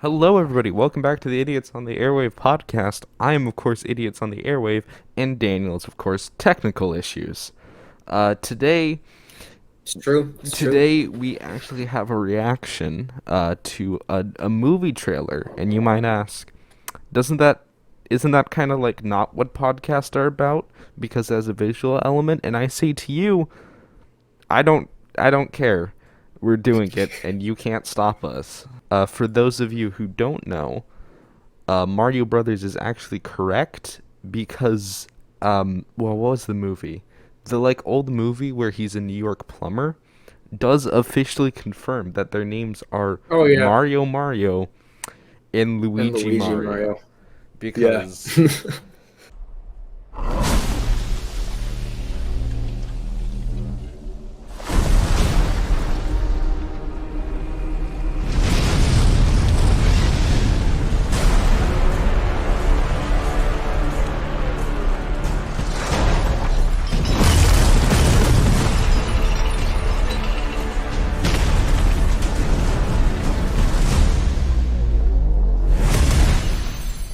Hello, everybody. Welcome back to the Idiots on the Airwave podcast. I am, of course, Idiots on the Airwave, and Daniel is, of course, technical issues. Today, It's true. It's true. today we actually have a reaction to a movie trailer, and you might ask, doesn't that isn't that kind of like not what podcasts are about because there's a visual element? And I say to you, I don't I don't care. We're doing it, and you can't stop us. For those of you who don't know, Mario Brothers is actually correct because, well, what was the movie? The like old movie where he's a New York plumber does officially confirm that their names are Oh yeah, Mario and and Luigi Luigi Mario Mario. Yeah. because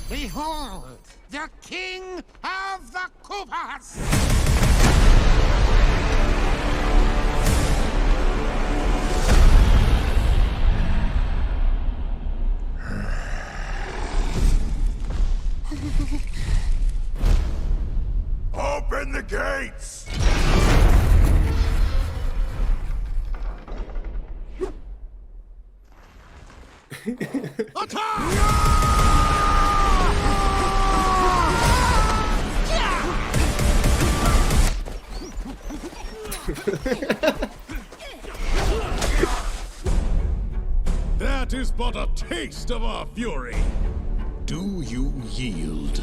Behold, the King of the Koopas! Open the gates! That is but a taste of our fury. Do you yield?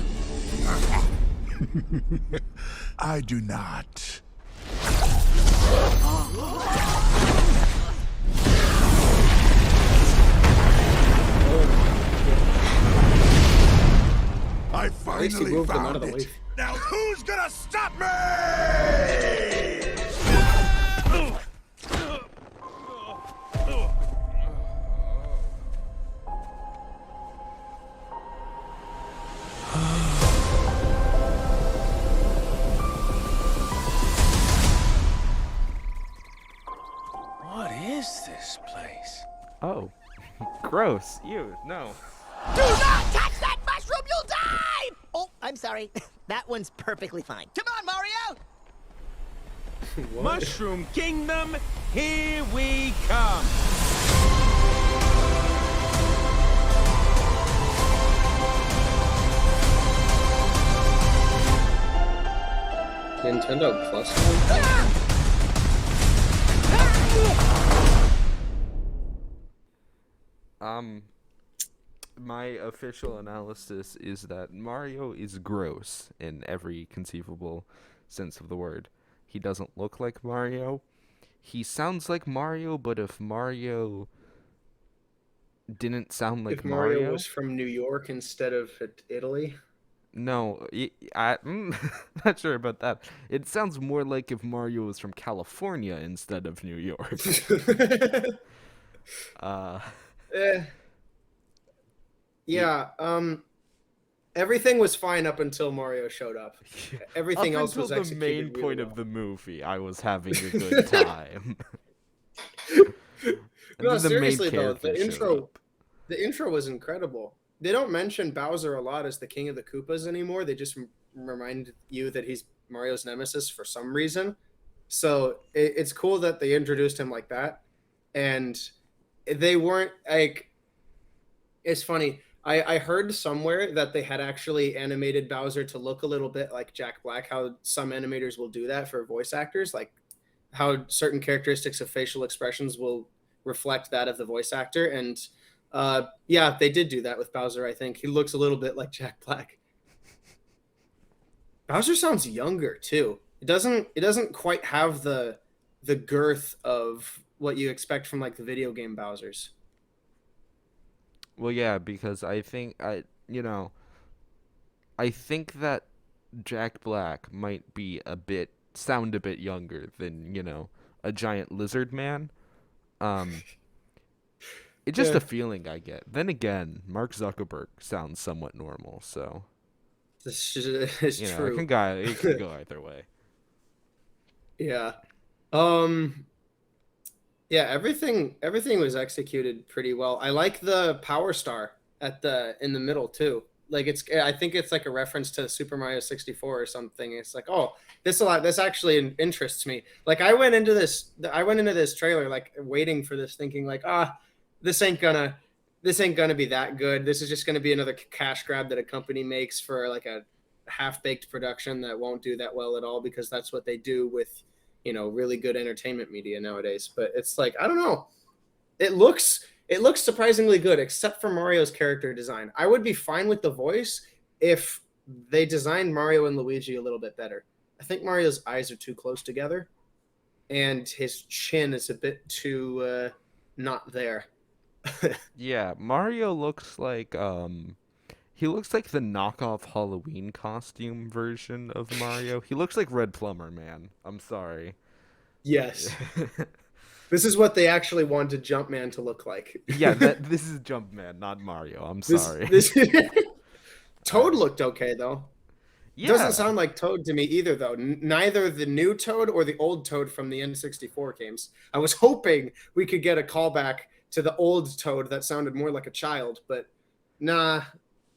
I do not. I At least he finally moved him out found of the it. way. Now who's gonna stop me? What is this place? oh, gross. You no. Do not touch that mushroom, you'll die! Oh, I'm sorry. That one's perfectly fine. Come on, Mario! Mushroom Kingdom, here we come! Nintendo Plus. Um, my official analysis is that Mario is gross in every conceivable sense of the word. He doesn't look like Mario. He sounds like Mario, but if Mario didn't sound If like Mario Mario, was from New York instead of Italy. no, not sure about that. It sounds more like if Mario was from California instead of New York. Uh, eh, it, yeah. Everything was fine up until Mario showed up. up Everything else until was the main executed really point of well. the movie, I was having a good time. And No, then the main seriously though, character showed up. the intro was incredible. They don't mention Bowser a lot as the king of the Koopas anymore. They just remind you that he's Mario's nemesis for some reason. So it's cool that they introduced him like that, and they weren't like. It's funny. I heard somewhere that they had actually animated Bowser to look a little bit like Jack Black. How some animators will do that for voice actors, like how certain characteristics of facial expressions will reflect that of the voice actor. And yeah, they did do that with Bowser. I think he looks a little bit like Jack Black. Bowser sounds younger too. It doesn't quite have the girth of what you expect from like the video game Bowser's. Well, yeah, because I think that Jack Black might be sound a bit younger than, a giant lizard man. Um, It's just Yeah. a feeling I get. Then again, Mark Zuckerberg sounds somewhat normal, so This is you know, true. it can go either way. Yeah. Um. Yeah. Everything was executed pretty well. I like the Power Star in the middle too. Like I think it's like a reference to Super Mario 64 or something. It's like, oh, this actually interests me. Like I went into this trailer like waiting for this, thinking like, this ain't gonna this ain't gonna be that good. This is just gonna be another cash grab that a company makes for like a half-baked production that won't do that well at all, because that's what they do with, really good entertainment media nowadays. But it's like, I don't know, it looks surprisingly good, except for Mario's character design. I would be fine with the voice if they designed Mario and Luigi a little bit better. I think Mario's eyes are too close together, and his chin is a bit too not there. Yeah, Mario looks like he looks like the knockoff Halloween costume version of Mario. He looks like Red Plumber Man. I'm sorry. Yes, this is what they actually wanted Jumpman to look like. Yeah, that this is Jumpman, not Mario. I'm this sorry. this Toad I looked okay though. Doesn't yeah. sound like Toad to me either, though. Neither the new Toad or the old Toad from the N64 games. I was hoping we could get a callback to the old Toad that sounded more like a child, but nah,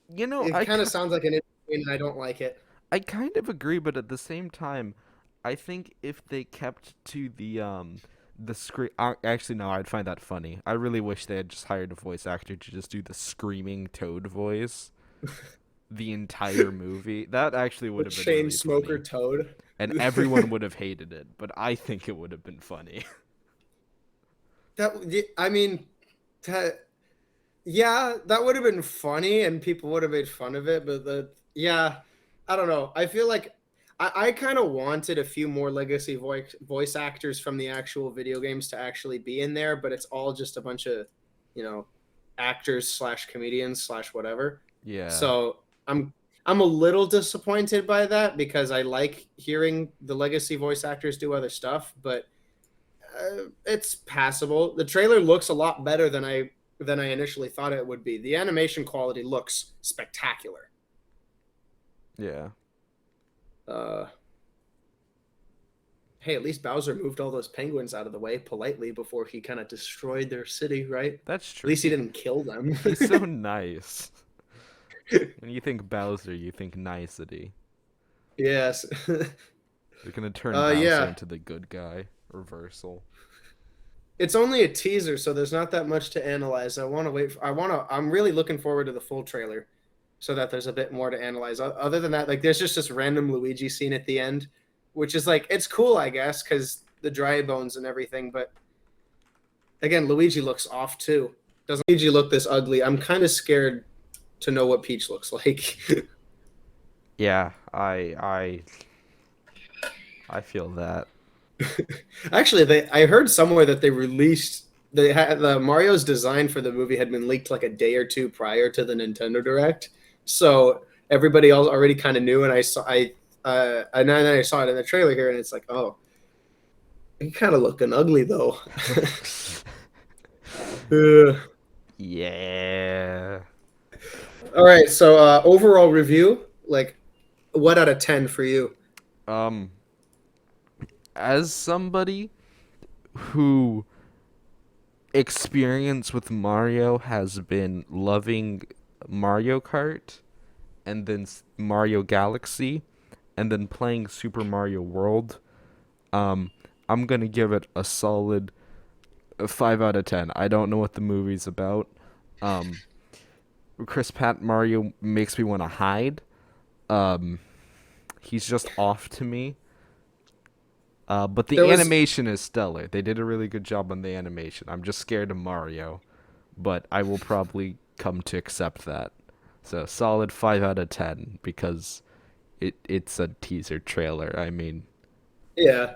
You know, it kind of sounds like an in, and I don't like it. I kind of agree, but at the same time, I think if they kept to the scream, actually no, I'd find that funny. I really wish they had just hired a voice actor to just do the screaming Toad voice the entire movie. That actually The would have been chain really smoker funny, Toad. and everyone would have hated it. But I think it would have been funny. I mean, that, yeah, that would have been funny, and people would have made fun of it. But yeah, I don't know. I feel like I kind of wanted a few more legacy voice actors from the actual video games to actually be in there, but it's all just a bunch of, you know, actors slash comedians slash whatever. Yeah. So I'm a little disappointed by that, because I like hearing the legacy voice actors do other stuff, but it's passable. The trailer looks a lot better than I initially thought it would be. The animation quality looks spectacular. Yeah. Uh, hey, at least Bowser moved all those penguins out of the way politely before he kind of destroyed their city, right? That's At true. least he didn't kill them. He's so nice. When you think Bowser, you think nicety. Yes. They're gonna turn Bowser Yeah. into the good guy. Reversal. It's only a teaser, so there's not that much to analyze. I'm really looking forward to the full trailer, so that there's a bit more to analyze. Other than that, like, there's just this random Luigi scene at the end, which is like, it's cool, I guess, because the dry bones and everything. But again, Luigi looks off too. Doesn't Luigi look this ugly? I'm kind of scared to know what Peach looks like. Yeah, I feel that. Actually, I heard somewhere that they had the Mario's design for the movie had been leaked like a day or two prior to the Nintendo Direct, so everybody else already kind of knew. And and then I saw it in the trailer here, and it's like, oh, you kind of looking ugly though. Ugh. Yeah. All right, so overall review, like, what out of 10 for you? Um, as somebody who experience with Mario has been loving Mario Kart and then Mario Galaxy and then playing Super Mario World, um, I'm gonna give it a solid 5 out of 10. I don't know what the movie's about. Um, Chris Pratt Mario makes me want to hide. Um, he's just off to me. But There the was animation is stellar. They did a really good job on the animation. I'm just scared of Mario, but I will probably come to accept that. So solid 5 out of 10 because it's a teaser trailer. I mean, Yeah.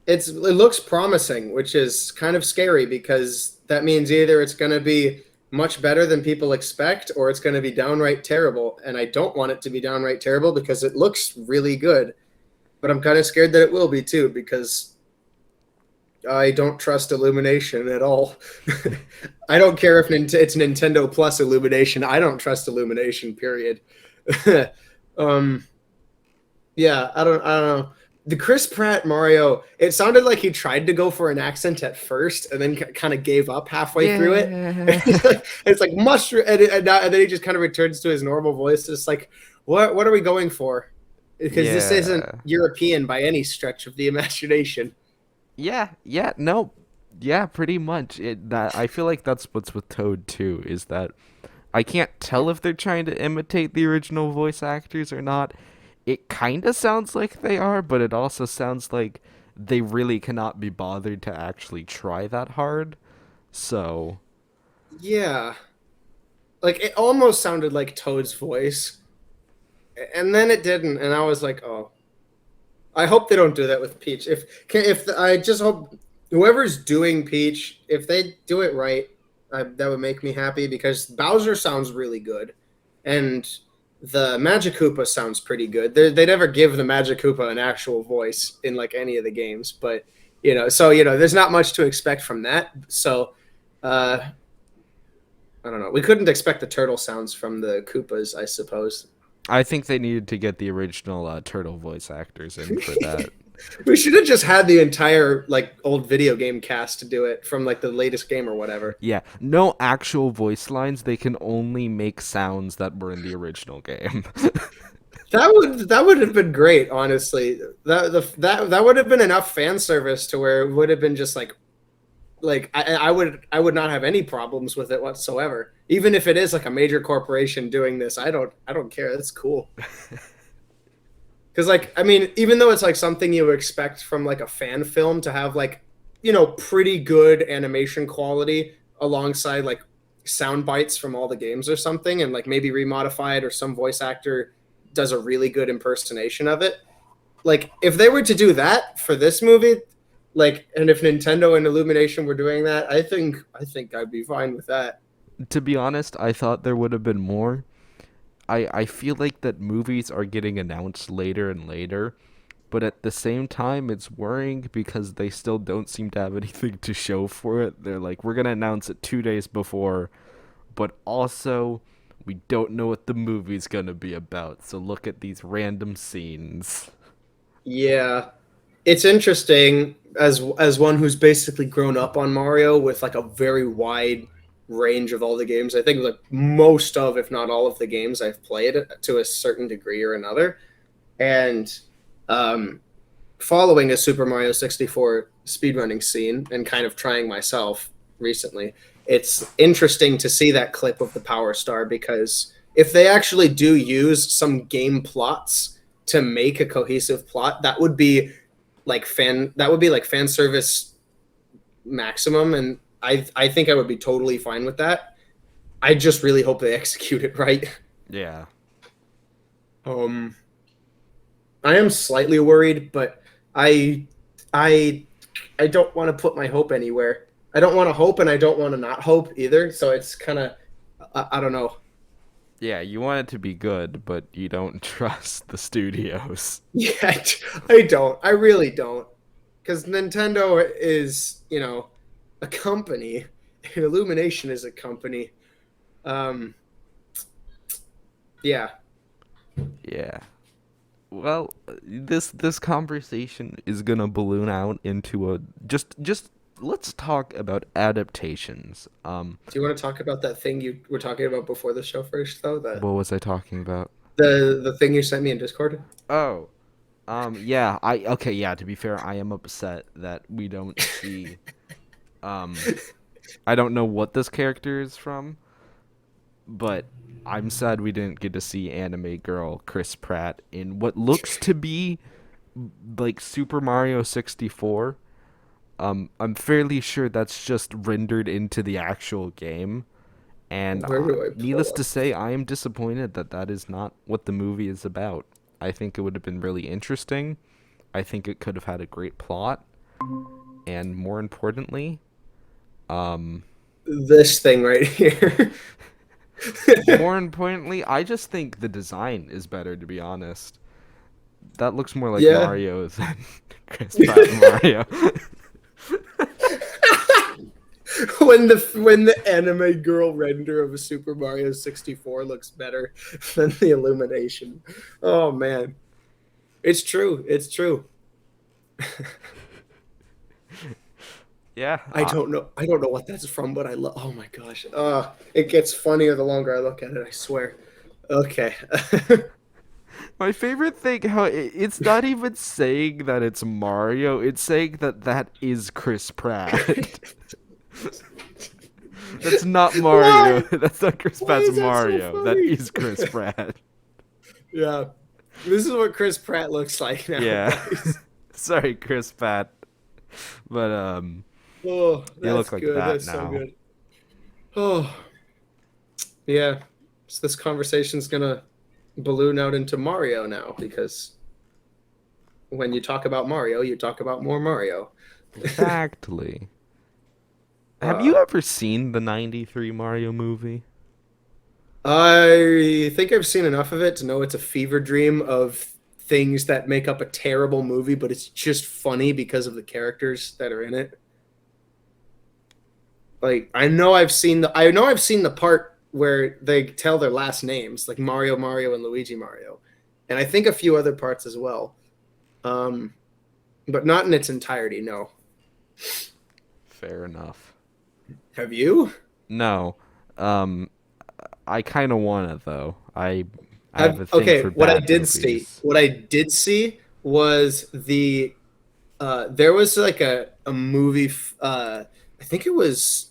It looks promising, which is kind of scary, because that means either it's going to be much better than people expect, or it's going to be downright terrible. And I don't want it to be downright terrible, because it looks really good. But I'm kind of scared that it will be too, because I don't trust Illumination at all. I don't care if it's Nintendo Plus Illumination. I don't trust Illumination. Period. um, yeah, I don't know. The Chris Pratt Mario, it sounded like he tried to go for an accent at first and then kind of gave up halfway through it. Yeah. It's like mushroom, and then he just kind of returns to his normal voice. It's like, what are we going for? Because this isn't Yeah. European by any stretch of the imagination. Yeah, no. Yeah, pretty much. That I feel like that's what's with Toad too, is that I can't tell if they're trying to imitate the original voice actors or not. It kind of sounds like they are, but it also sounds like they really cannot be bothered to actually try that hard. So, Yeah, like it almost sounded like Toad's voice, and then it didn't, and I was like, oh. I hope they don't do that with Peach. I just hope whoever's doing Peach, if they do it right, that would make me happy because Bowser sounds really good, and the Magic Koopa sounds pretty good. They never give the Magic Koopa an actual voice in like any of the games, but there's not much to expect from that. So, I don't know. We couldn't expect the turtle sounds from the Koopas, I suppose. I think they needed to get the original turtle voice actors in for that. We should have just had the entire like old video game cast to do it from like the latest game or whatever. Yeah, no actual voice lines. They can only make sounds that were in the original game. That would have been great, honestly. That would have been enough fan service to where it would have been just like I would not have any problems with it whatsoever. Even if it is like a major corporation doing this, I don't care. That's cool. Because like I mean, even though it's like something you would expect from like a fan film to have like pretty good animation quality alongside like sound bites from all the games or something, and like maybe remodified or some voice actor does a really good impersonation of it. Like if they were to do that for this movie, like, and if Nintendo and Illumination were doing that, I think I'd be fine with that. To be honest, I thought there would have been more. I feel like that movies are getting announced later and later, but at the same time, it's worrying because they still don't seem to have anything to show for it. They're like, we're going to announce it 2 days before, but also, we don't know what the movie's going to be about, so look at these random scenes. Yeah, it's interesting as one who's basically grown up on Mario with like a very wide range of all the games. I think like most of, if not all of the games I've played to a certain degree or another, and um, following a Super Mario 64 speedrunning scene and kind of trying myself recently, it's interesting to see that clip of the Power Star because if they actually do use some game plots to make a cohesive plot, that would be like fan service maximum, and I think I would be totally fine with that. I just really hope they execute it right. Yeah. Um, I am slightly worried, but I I I don't want to put my hope anywhere. I don't want to hope, and I don't want to not hope either. So it's kind of I don't know. Yeah, you want it to be good, but you don't trust the studios. Yet I don't. I really don't, because Nintendo is a company. Illumination is a company. Um, yeah. Yeah. Well, this conversation is gonna balloon out into a just let's talk about adaptations. Do you want to talk about that thing you were talking about before the show first, though? That What was I talking about? the thing you sent me in Discord. Oh, yeah. Okay. Yeah. To be fair, I am upset that we don't see. Um, I don't know what this character is from, but I'm sad we didn't get to see anime girl Chris Pratt in what looks to be like Super Mario 64. I'm fairly sure that's just rendered into the actual game. And Where do I pull needless to up? say, I am disappointed that that is not what the movie is about. I think it would have been really interesting. I think it could have had a great plot. And more importantly, um, This thing right here. I just think the design is better, to be honest. That looks more like Yeah. Mario than Chris Pratt and Mario. when the anime girl render of a Super Mario 64 looks better than the Illumination. Oh man, it's true. It's true. Yeah. I don't know. I don't know what that's from, but I love. Oh my gosh. It gets funnier the longer I look at it. I swear. Okay. My favorite thing, how it's not even saying that it's Mario, it's saying that that is Chris Pratt. That's not Mario. Why? That's not Chris Why Pratt's is that so Mario. That funny? is Chris Pratt. Yeah. This is what Chris Pratt looks like now, Yeah. guys. Sorry, Chris Pratt. But Oh, you that's look like good. that That's now. so good. Oh, yeah. So this conversation's gonna balloon out into Mario now because when you talk about Mario, you talk about more Mario. Exactly. Have you Uh, ever seen the 93 Mario movie? I think I've seen enough of it to know it's a fever dream of things that make up a terrible movie, but it's just funny because of the characters that are in it. Like I know I've seen the part where they tell their last names, like Mario, Mario, and Luigi, Mario, and I think a few other parts as well, but not in its entirety. No, Fair enough. have you? No. Um I kind of want to though. I have a thing Okay, for what I bad did see, movies. was the there was like a movie. I think it was,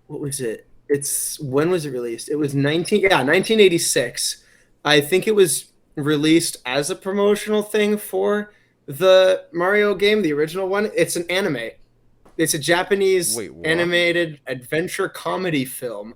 what was it? It's when was it released? It was 1986. I think it was released as a promotional thing for the Mario game, the original one. It's an anime. It's a Japanese Wait, what? animated adventure comedy film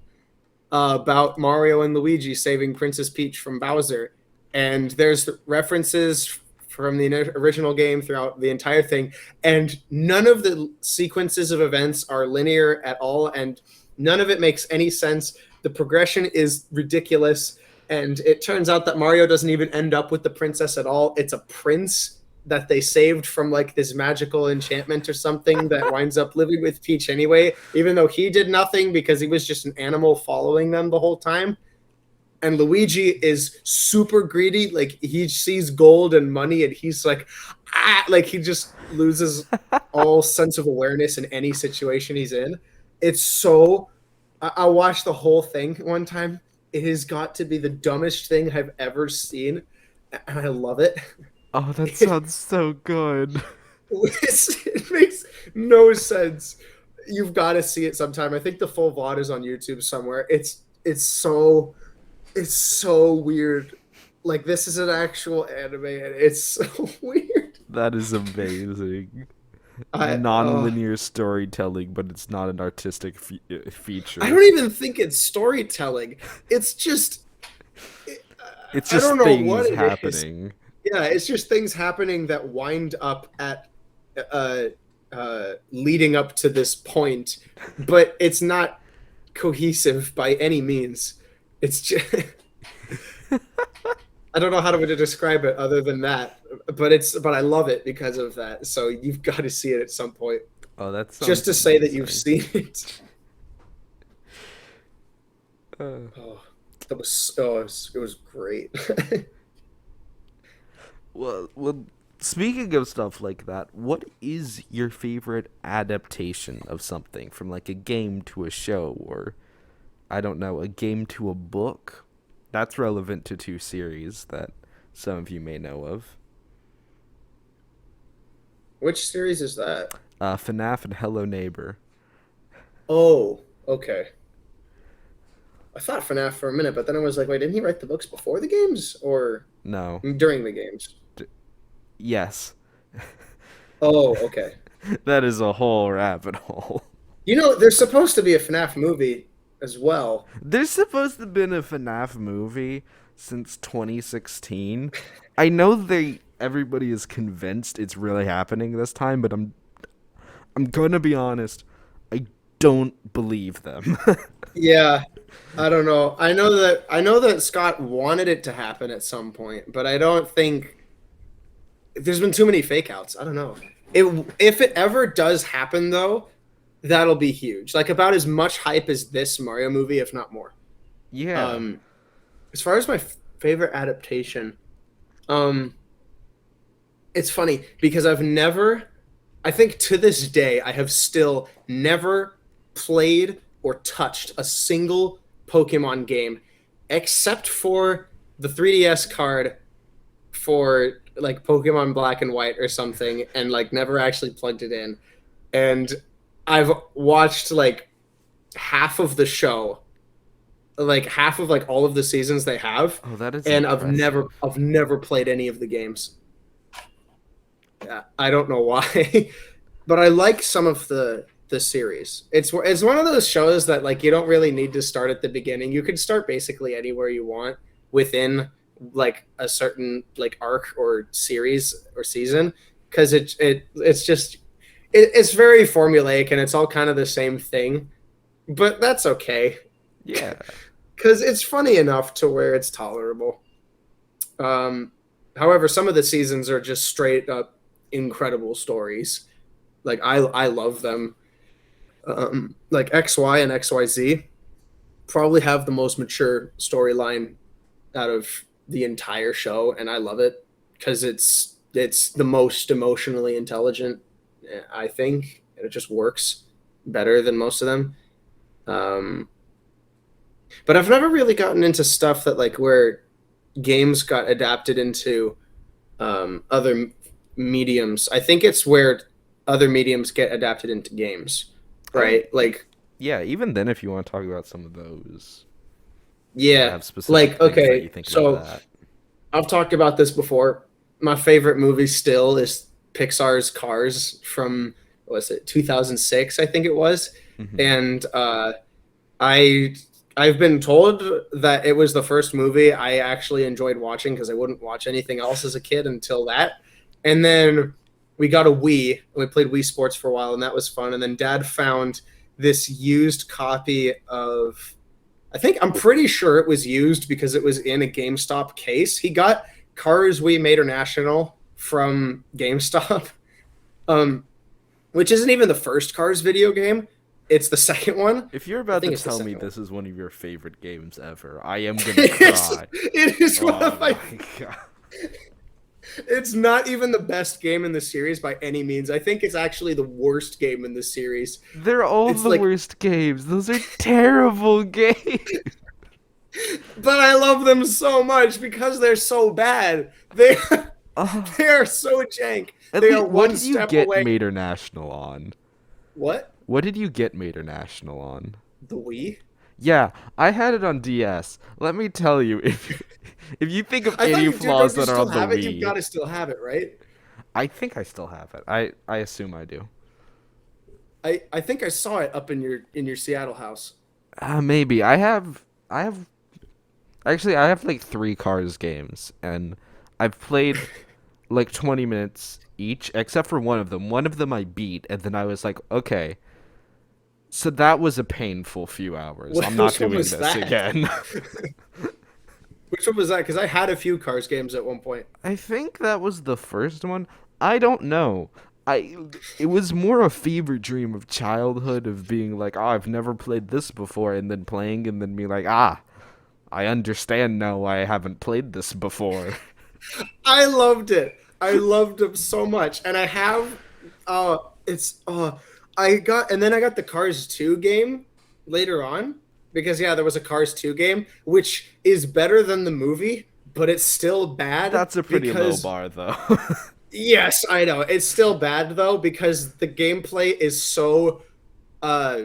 about Mario and Luigi saving Princess Peach from Bowser. And there's references from the original game throughout the entire thing. And none of the sequences of events are linear at all. And none of it makes any sense. The progression is ridiculous. And it turns out that Mario doesn't even end up with the princess at all. It's a prince that they saved from like this magical enchantment or something that winds up living with Peach anyway, even though he did nothing because he was just an animal following them the whole time. And Luigi is super greedy. Like he sees gold and money and he's like, like he just loses all sense of awareness in any situation he's in. It's so, I watched the whole thing one time. It has got to be the dumbest thing I've ever seen. And I love it. Oh, that sounds so good. It makes no sense. You've got to see it sometime. I think the full VOD is on YouTube somewhere. It's so weird. Like this is an actual anime, and it's so weird. That is amazing. I Non-linear storytelling, but it's not an artistic feature. I don't even think it's storytelling. It's just It's I just don't know things what it is. happening. Yeah, it's just things happening that wind up at leading up to this point, but it's not cohesive by any means. It's just I don't know how to describe it other than that, but I love it because of that. So you've got to see it at some point, Oh, that's just to say that you've seen it. Oh, it was great. Well, speaking of stuff like that, what is your favorite adaptation of something from like a game to a show or I don't know, a game to a book? That's relevant to two series that some of you may know of. Which series is that? FNAF and Hello Neighbor. Oh, okay. I thought FNAF for a minute, but then I was like, wait, didn't he write the books before the games or No. during the games? Yes. Oh, okay. That is a whole rabbit hole. You know, there's supposed to be a FNAF movie as well. There's supposed to have been a FNAF movie since 2016. I know everybody is convinced it's really happening this time, but I'm gonna be honest, I don't believe them. Yeah, I don't know. I know that Scott wanted it to happen at some point, but I don't think there's been too many fake outs. I don't know. If it ever does happen, though, that'll be huge. Like about as much hype as this Mario movie, if not more. Yeah. Um, as far as my favorite adaptation, um, it's funny because I think to this day, I have still never played or touched a single Pokemon game except for the 3DS card for like Pokemon Black and White or something, and like never actually plugged it in. And I've watched like half of the show, like half of like all of the seasons they have, Oh, that is and impressive. I've never played any of the games. Yeah, I don't know why, but I like some of the series. It's one of those shows that like you don't really need to start at the beginning. You can start basically anywhere you want within like a certain like arc or series or season because it's just it's very formulaic and it's all kind of the same thing. But that's okay Yeah. because it's funny enough to where it's tolerable. Um, However, some of the seasons are just straight up incredible stories. Like I love them. Like XY and XYZ probably have the most mature storyline out of the entire show, and I love it because it's the most emotionally intelligent. I think and it just works better than most of them. Um, but I've never really gotten into stuff that like where games got adapted into other mediums. I think it's where other mediums get adapted into games, I right? Like, Yeah, even then if you want to talk about some of those, if you yeah, have specific like things that you okay. think about So that. I've talked about this before. My favorite movie still is Pixar's Cars from what was it 2006? I think it was, Hmm. and I I've been told that it was the first movie I actually enjoyed watching because I wouldn't watch anything else as a kid until that. And then we got a Wii and we played Wii Sports for a while and that was fun. And then Dad found this used copy of I'm pretty sure it was used because it was in a GameStop case. He got Cars Wii Made International from GameStop. Um, which isn't even the first Cars video game. It's the second one. If you're I about to think it's the tell me second one. this is one of your favorite games ever, I am gonna Yes, cry. it is one Oh of my. my god. It's not even the best game in the series by any means. I think it's actually the worst game in the series. They're all It's the like, worst games. Those are terrible games. but I love them so much because they're so bad. They Oh, they are so jank. at They are least, what one did you step get away. Mater National on? What? What did you get Mater National on? The Wii? Yeah, I had it on DS. Let me tell you, if you think of I thought any you dude, don't flaws you that are still on the have it? You've got Wii, to still have it, right? I think I still have it. I assume I do. I think I saw it up in your Seattle house. Maybe I have actually I have like three Cars games, and I've played like 20 minutes each, except for one of them. One of them I beat, and then I was like, okay, so that was a painful few hours. I'm not Which one doing was this that? again. Which one was that? Because I had a few Cars games at one point. I think that was the first one. I don't know. I It was more a fever dream of childhood of being like, "Oh, I've never played this before," and then playing and then being like, "Ah, I understand now why I haven't played this before." I loved it. I loved them so much, and I have. It's I got and then I got the Cars 2 game later on because yeah, there was a Cars 2 game which is better than the movie, but it's still bad That's a pretty low because bar though. yes, I know it's still bad though because the gameplay is so uh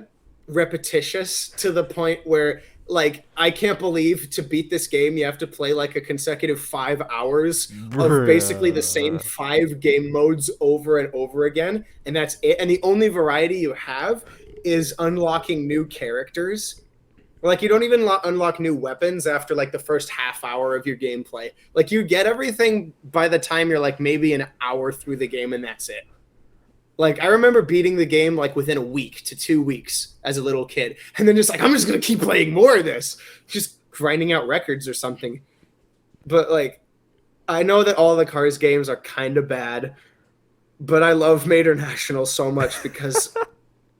repetitious to the point where like I can't believe to beat this game you have to play like a consecutive 5 hours of basically the same Bruh. 5 game modes over and over again, and that's it. And the only variety you have is unlocking new characters. Like you don't even unlock new weapons after like the first half hour of your gameplay. Like you get everything by the time you're like maybe an hour through the game, and that's it. Like I remember beating the game like within a week to 2 weeks as a little kid, and then just like I'm just gonna keep playing more of this, just grinding out records or something. But like I know that all the Cars games are kind of bad, but I love Mater National so much because,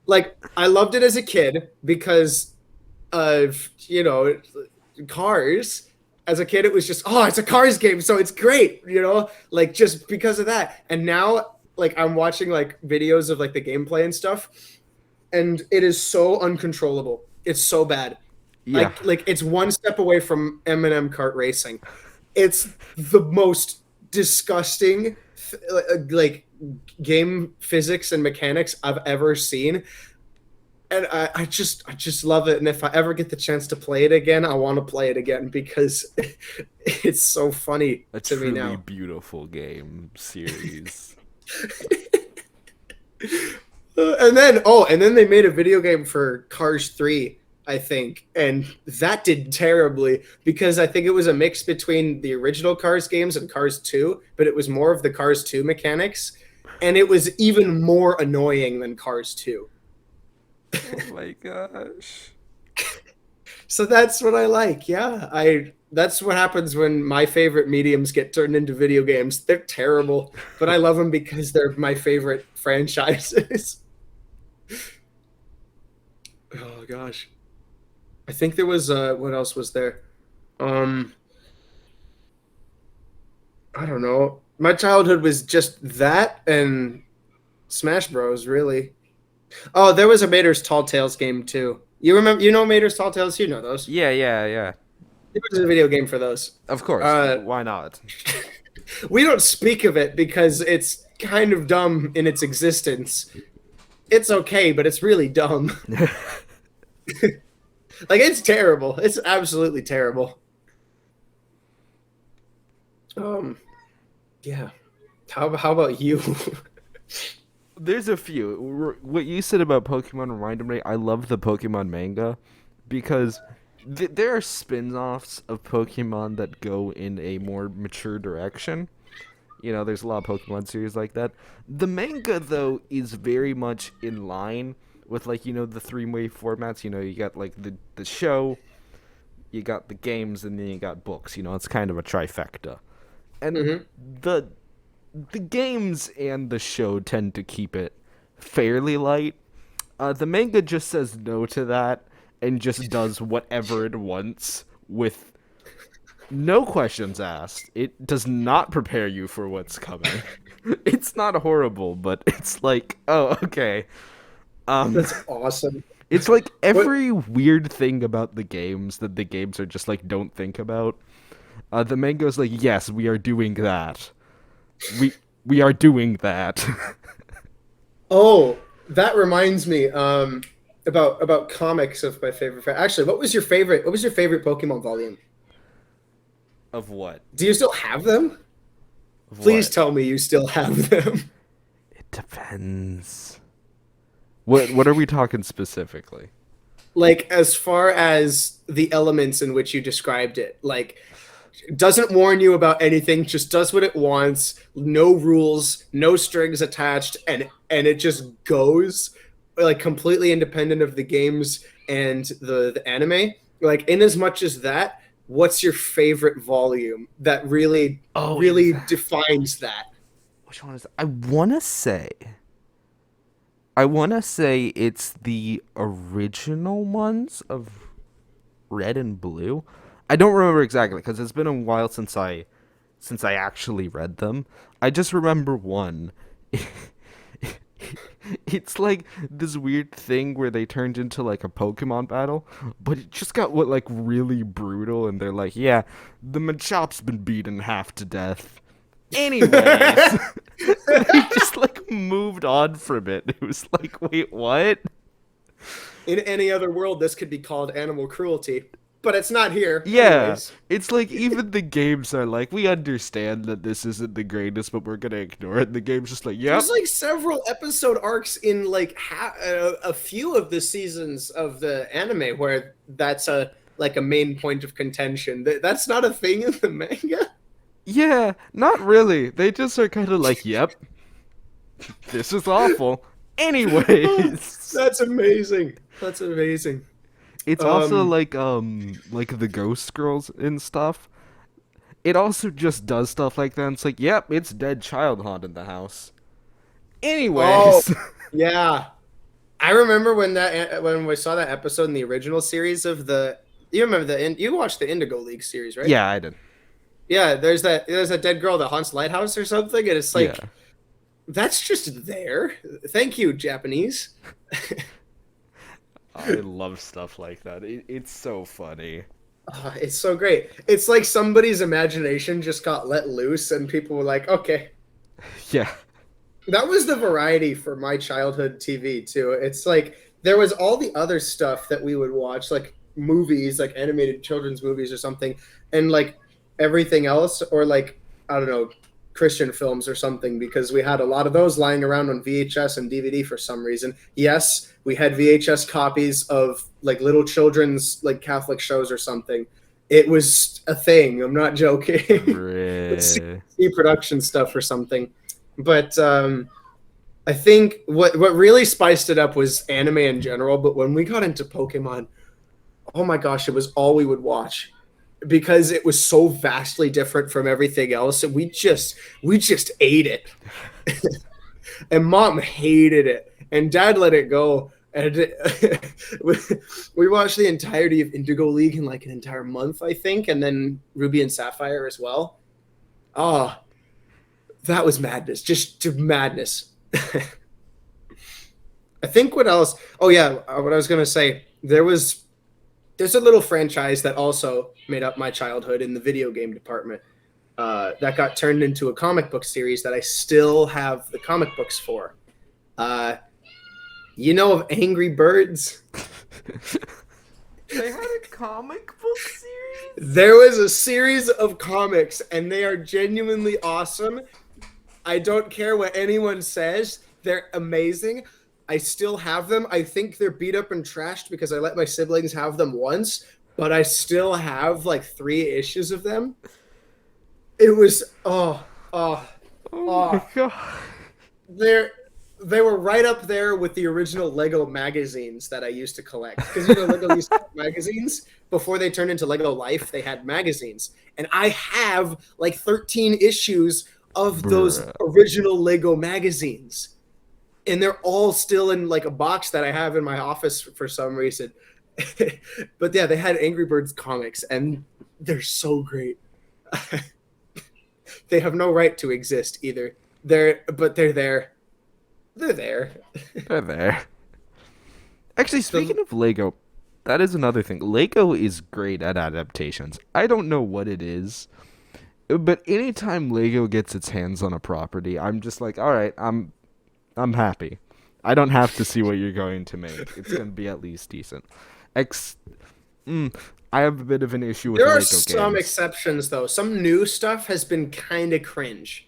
like, I loved it as a kid because of, Cars. As a kid, it was just, oh, it's a Cars game, so it's great, like just because of that. And now, like, I'm watching like videos of like the gameplay and stuff, and it is so uncontrollable. It's so bad. Yeah. Like it's one step away from M&M kart racing. It's the most disgusting like game physics and mechanics I've ever seen. And I just love it. And if I ever get the chance to play it again, I want to play it again because it's so funny A to me truly now. beautiful game series. And then they made a video game for Cars 3, I think, and that did terribly because I think it was a mix between the original Cars games and Cars 2, but it was more of the Cars 2 mechanics, and it was even more annoying than Cars 2. Oh my gosh. So that's what I like. Yeah, I that's what happens when my favorite mediums get turned into video games. They're terrible, but I love them because they're my favorite franchises. Oh gosh. I think there was what else was there? Um I don't know. My childhood was just that and Smash Bros, really. Oh, there was a Mater's Tall Tales game too. Mater's Tall Tales? You know those. Yeah, yeah, yeah. There was a video game for those. Of course. Uh, Why not? we don't speak of it because it's kind of dumb in its existence. It's okay, but it's really dumb. Like it's terrible. It's absolutely terrible. Um, yeah. How about you? There's a few. What you said about Pokemon reminded me. I love the Pokemon manga because there are spin-offs of Pokemon that go in a more mature direction. There's a lot of Pokemon series like that. The manga, though, is very much in line with, like, the three-way formats. You got, like, the show, you got the games, and then you got books. It's kind of a trifecta. And the games and the show tend to keep it fairly light. The manga just says no to that and just does whatever it wants with no questions asked. It does not prepare you for what's coming. It's not horrible, but it's like, oh, okay. That's awesome. It's like every weird thing about the games that the games are just like, don't think about. The manga is like, yes, we are doing that. We are doing that. Oh, that reminds me about comics of my favorite. Actually, what was your favorite? What was your favorite Pokemon volume? Of what? Do you still have them? Of Please what? tell me you still have them. It depends. What are we talking specifically? Like as far as the elements in which you described it, like doesn't warn you about anything, just does what it wants, no rules, no strings attached, and it just goes like completely independent of the games and the anime. Like in as much as that, what's your favorite volume that really defines that? Which one is it? I wanna say it's the original ones of Red and Blue. I don't remember exactly because it's been a while since I actually read them. I just remember one. It's like this weird thing where they turned into like a Pokemon battle, but it just got like really brutal, and they're like, yeah, the Machop's been beaten half to death. Anyways, they just like moved on from it. It was like, wait, what? In any other world, this could be called animal cruelty, but it's not here. Yeah, Anyways. it's like even the games are like, we understand that this isn't the greatest, but we're gonna ignore it. And the game's just like, yep. There's like several episode arcs in like a few of the seasons of the anime where that's a main point of contention. That's not a thing in the manga. Yeah, not really. They just are kind of like, yep, this is awful. Anyways, That's amazing. That's amazing. it's also like the Ghost Girls and stuff. It also just does stuff like that. And it's like, yep, it's dead child haunting the house. Oh, Anyways, yeah. I remember when we saw that episode in the original series of the. You remember you watched the Indigo League series, right? yeah, I did. Yeah, there's a dead girl that haunts lighthouse or something, and it's Yeah. like that's just there. Thank you, Japanese. I love stuff like that. It's so funny. It's so great. It's like somebody's imagination just got let loose, and people were like, "Okay." Yeah. That was the variety for my childhood TV too. It's like there was all the other stuff that we would watch, like movies, like animated children's movies or something, and like everything else, or like I don't know, Christian films or something, because we had a lot of those lying around on VHS and DVD for some reason. Yes, we had VHS copies of like little children's like Catholic shows or something. It was a thing. I'm not joking. It's Bruh. CG production stuff or something. But I think what really spiced it up was anime in general. But when we got into Pokemon, oh my gosh, it was all we would watch because it was so vastly different from everything else, and we just ate it. And Mom hated it, and Dad let it go. And we watched the entirety of Indigo League in like an entire month, I think, and then Ruby and Sapphire as well. Oh, that was madness, just madness. I think what else? Oh yeah, what I was gonna say. There's a little franchise that also made up my childhood in the video game department. That got turned into a comic book series that I still have the comic books for. You know of Angry Birds? They had a comic book series? There was a series of comics, and they are genuinely awesome. I don't care what anyone says. They're amazing. I still have them. I think they're beat up and trashed because I let my siblings have them once, but I still have like 3 issues of them. It was Oh my god. they were right up there with the original Lego magazines that I used to collect. Because Lego used to have magazines before they turned into Lego Life. They had magazines, and I have like 13 issues of those Bruh. original Lego magazines, and they're all still in like a box that I have in my office for some reason. But yeah, they had Angry Birds comics, and they're so great. They have no right to exist either. They're there. They're there. They're there. Actually, speaking of Lego, that is another thing. Lego is great at adaptations. I don't know what it is, but anytime Lego gets its hands on a property, I'm just like, all right, I'm happy. I don't have to see what you're going to make. It's going to be at least decent. I have a bit of an issue with There are Lego some games. exceptions though. Some new stuff has been kind of cringe.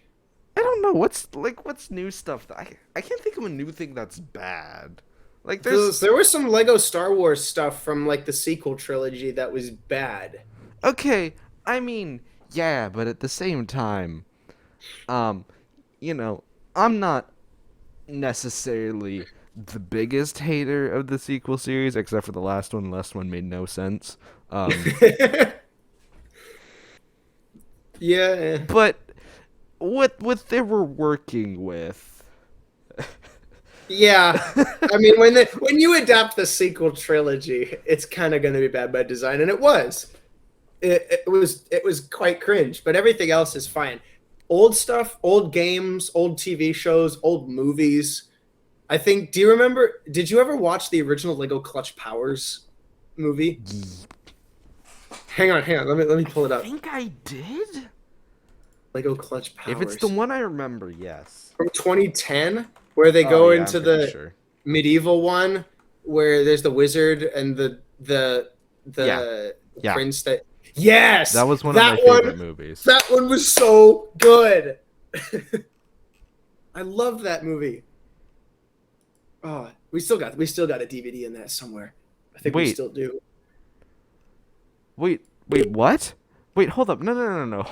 I don't know what's new stuff. I can't think of a new thing that's bad. Like There was some Lego Star Wars stuff from like the sequel trilogy that was bad. okay. I mean, yeah, but at the same time, um, I'm not necessarily the biggest hater of the sequel series, except for the last one. The last one made no sense. Yeah. But what they were working with, Yeah. I mean, when you adapt the sequel trilogy, it's kind of going to be bad by design, and it was. It was quite cringe, but everything else is fine. Old stuff, old games, old TV shows, old movies. I think. Do you remember? Did you ever watch the original Lego Clutch Powers movie? Hang on. Let me pull it up. I think I did. Lego Clutch Powers. If it's the one I remember, yes. From 2010, where they Oh, go yeah, into I'm pretty the sure. medieval one, where there's the wizard and the Yeah. prince that. Yes, That was one that of my favorite one. movies. That one was so good. I loved that movie. Oh, we still got a DVD in that somewhere. I think we Wait. still do. Wait, what? Wait, hold up. No.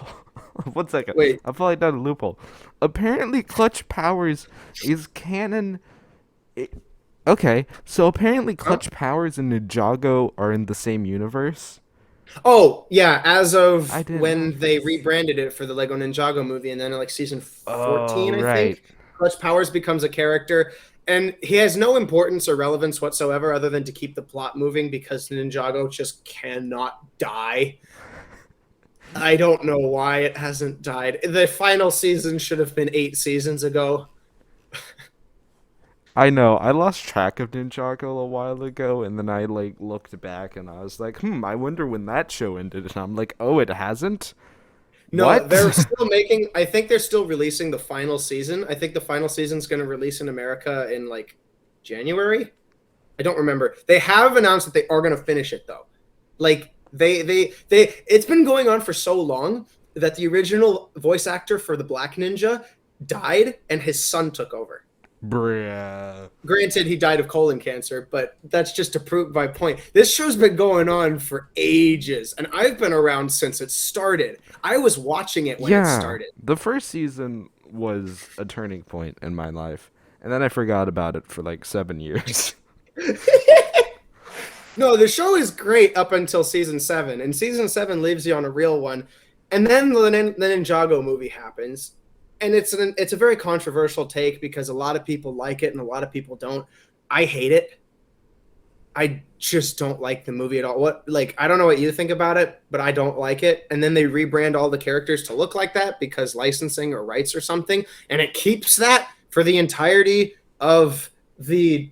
1 second. Wait. I'm falling down a loophole. Apparently, Clutch Powers is canon. Okay, so apparently, Clutch Powers and Ninjago are in the same universe. Oh yeah, as of I didn't when know they rebranded it for the Lego Ninjago movie, and then like season 14, I right. think. Clutch Powers becomes a character, and he has no importance or relevance whatsoever other than to keep the plot moving because Ninjago just cannot die. I don't know why it hasn't died. The final season should have been 8 seasons ago. I know. I lost track of Ninjago a while ago, and then I like looked back, and I was like, I wonder when that show ended. And I'm like, oh, it hasn't. No, What? they're still making. I think they're still releasing the final season. I think the final season's going to release in America in like January. I don't remember. They have announced that they are going to finish it though. Like they. It's been going on for so long that the original voice actor for the Black Ninja died, and his son took over. Bruh. Granted, he died of colon cancer, but that's just to prove my point. This show's been going on for ages, and I've been around since it started. I was watching it when it started. The first season was a turning point in my life, and then I forgot about it for like 7 years. No, the show is great up until season 7, and season 7 leaves you on a real one, and then the Ninjago movie happens, and it's a very controversial take because a lot of people like it and a lot of people don't. I hate it. I just don't like the movie at all. I don't know what you think about it, but I don't like it. And then they rebrand all the characters to look like that because licensing or rights or something, and it keeps that for the entirety of the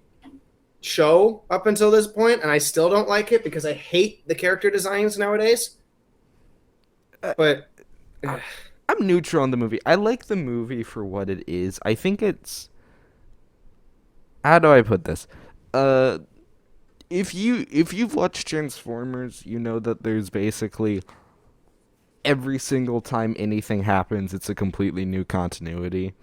show up until this point, and I still don't like it because I hate the character designs nowadays. But I'm neutral on the movie. I like the movie for what it is. I think it's... How do I put this? If you've watched Transformers, you know that there's basically every single time anything happens, it's a completely new continuity.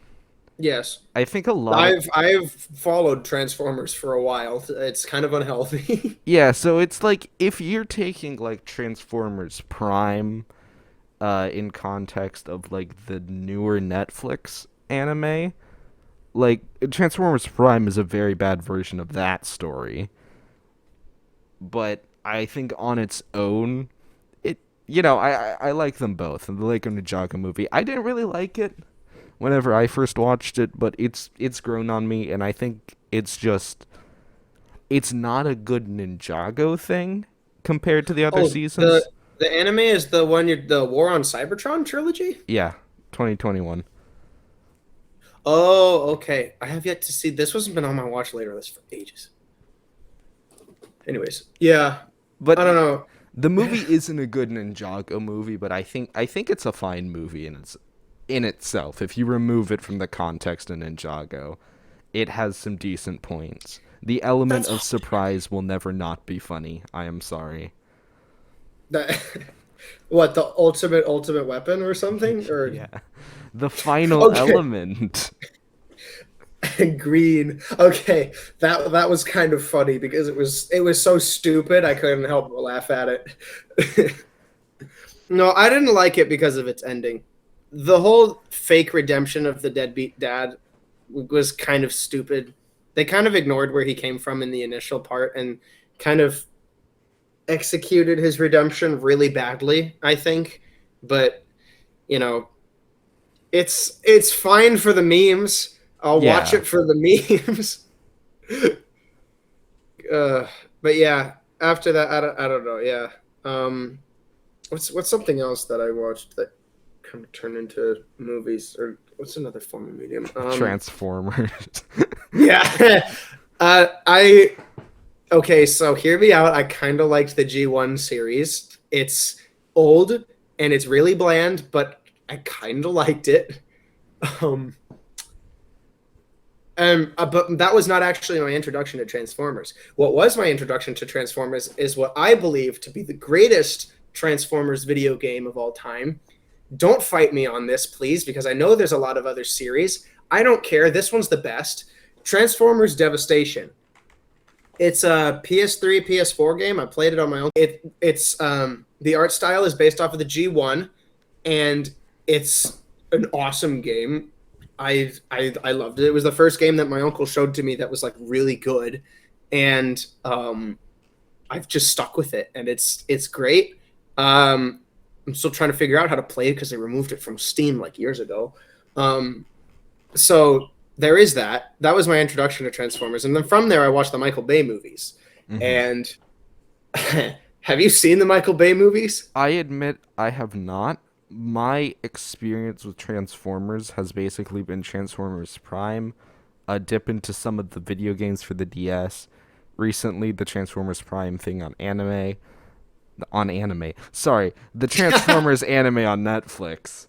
yes, I think a lot I've followed Transformers for a while. It's kind of unhealthy. Yeah, so it's like if you're taking like Transformers Prime in context of like the newer Netflix anime, like Transformers Prime is a very bad version of that story. But I think on its own, I like them both. And the Lake of Ninjago movie, I didn't really like it whenever I first watched it, but it's grown on me, and I think it's not a good Ninjago thing compared to the other seasons. The anime is the War on Cybertron trilogy? Yeah, 2021. Oh, okay. I have yet to see. This wasn't been on my watch later list for ages. Anyways, yeah, But I don't know. the movie isn't a good Ninjago movie, but I think it's a fine movie in itself. If you remove it from the context of Ninjago, it has some decent points. The element of surprise will never not be funny. I am sorry. That, what, the ultimate weapon or something? Or Yeah. The final Okay. element. green. Okay, that was kind of funny because it was so stupid I couldn't help but laugh at it. No, I didn't like it because of its ending. The whole fake redemption of the deadbeat dad was kind of stupid. They kind of ignored where he came from in the initial part and kind of executed his redemption really badly, I think. But, it's fine for the memes. I'll watch Yeah. it for the memes. But yeah, after that, I don't know. Yeah. What's something else that I watched that kind of turned into movies, or what's another form of medium? Transformers. Yeah. Okay, so hear me out. I kind of liked the G1 series. It's old and it's really bland, but I kind of liked it. But that was not actually my introduction to Transformers. What was my introduction to Transformers is what I believe to be the greatest Transformers video game of all time. Don't fight me on this, please, because I know there's a lot of other series. I don't care. This one's the best. Transformers Devastation. It's a PS3, PS4 game. I played it on my own. It's the art style is based off of the G1, and it's an awesome game. I loved it. It was the first game that my uncle showed to me that was like really good, and I've just stuck with it, and it's great. I'm still trying to figure out how to play it because they removed it from Steam like years ago. So there is that. That was my introduction to Transformers, and then from there, I watched the Michael Bay movies. Mhm. And have you seen the Michael Bay movies? I admit I have not. My experience with Transformers has basically been Transformers Prime, a dip into some of the video games for the DS. Recently, the Transformers Prime thing on anime. Sorry, the Transformers anime on Netflix,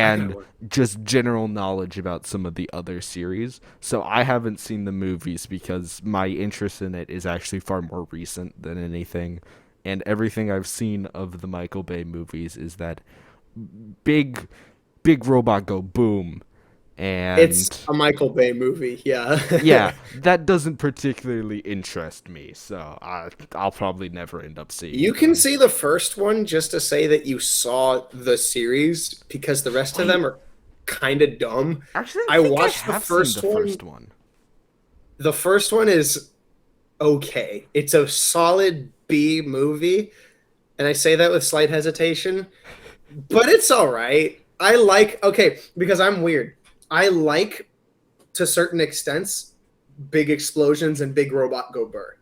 I gotta and work. just general knowledge about some of the other series. So I haven't seen the movies because my interest in it is actually far more recent than anything. And everything I've seen of the Michael Bay movies is that big big robot go boom. It's And a Michael Bay movie, yeah. yeah, that doesn't particularly interest me, so I'll probably never end up seeing You can them. see the first one just to say that you saw the series because the rest of Wait, them are kind of dumb. actually, I I think I watched the have seen first the one. first one. The first one is okay. It's a solid B movie, and I say that with slight hesitation, but it's all right. I like okay because I'm weird. I like to certain extents big explosions and big robot go burr.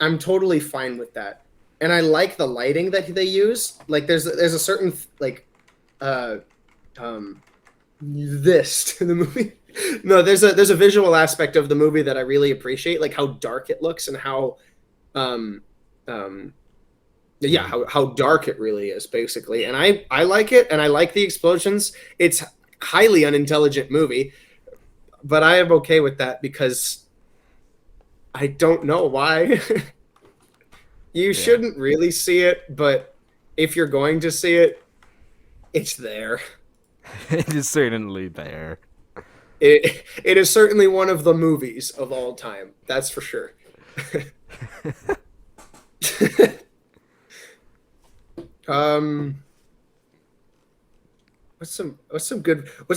I'm totally fine with that, and I like the lighting that they use. Like there's a certain like uh um this to the movie. No, there's a visual aspect of the movie that I really appreciate, like how dark it looks and how um um yeah, how dark it really is basically. And I like it and I like the explosions. It's highly unintelligent movie, but I am okay with that because I don't know why. You Yeah. shouldn't really see it, but if you're going to see it, it's there. It is certainly there. It is certainly one of the movies of all time. That's for sure. um, what's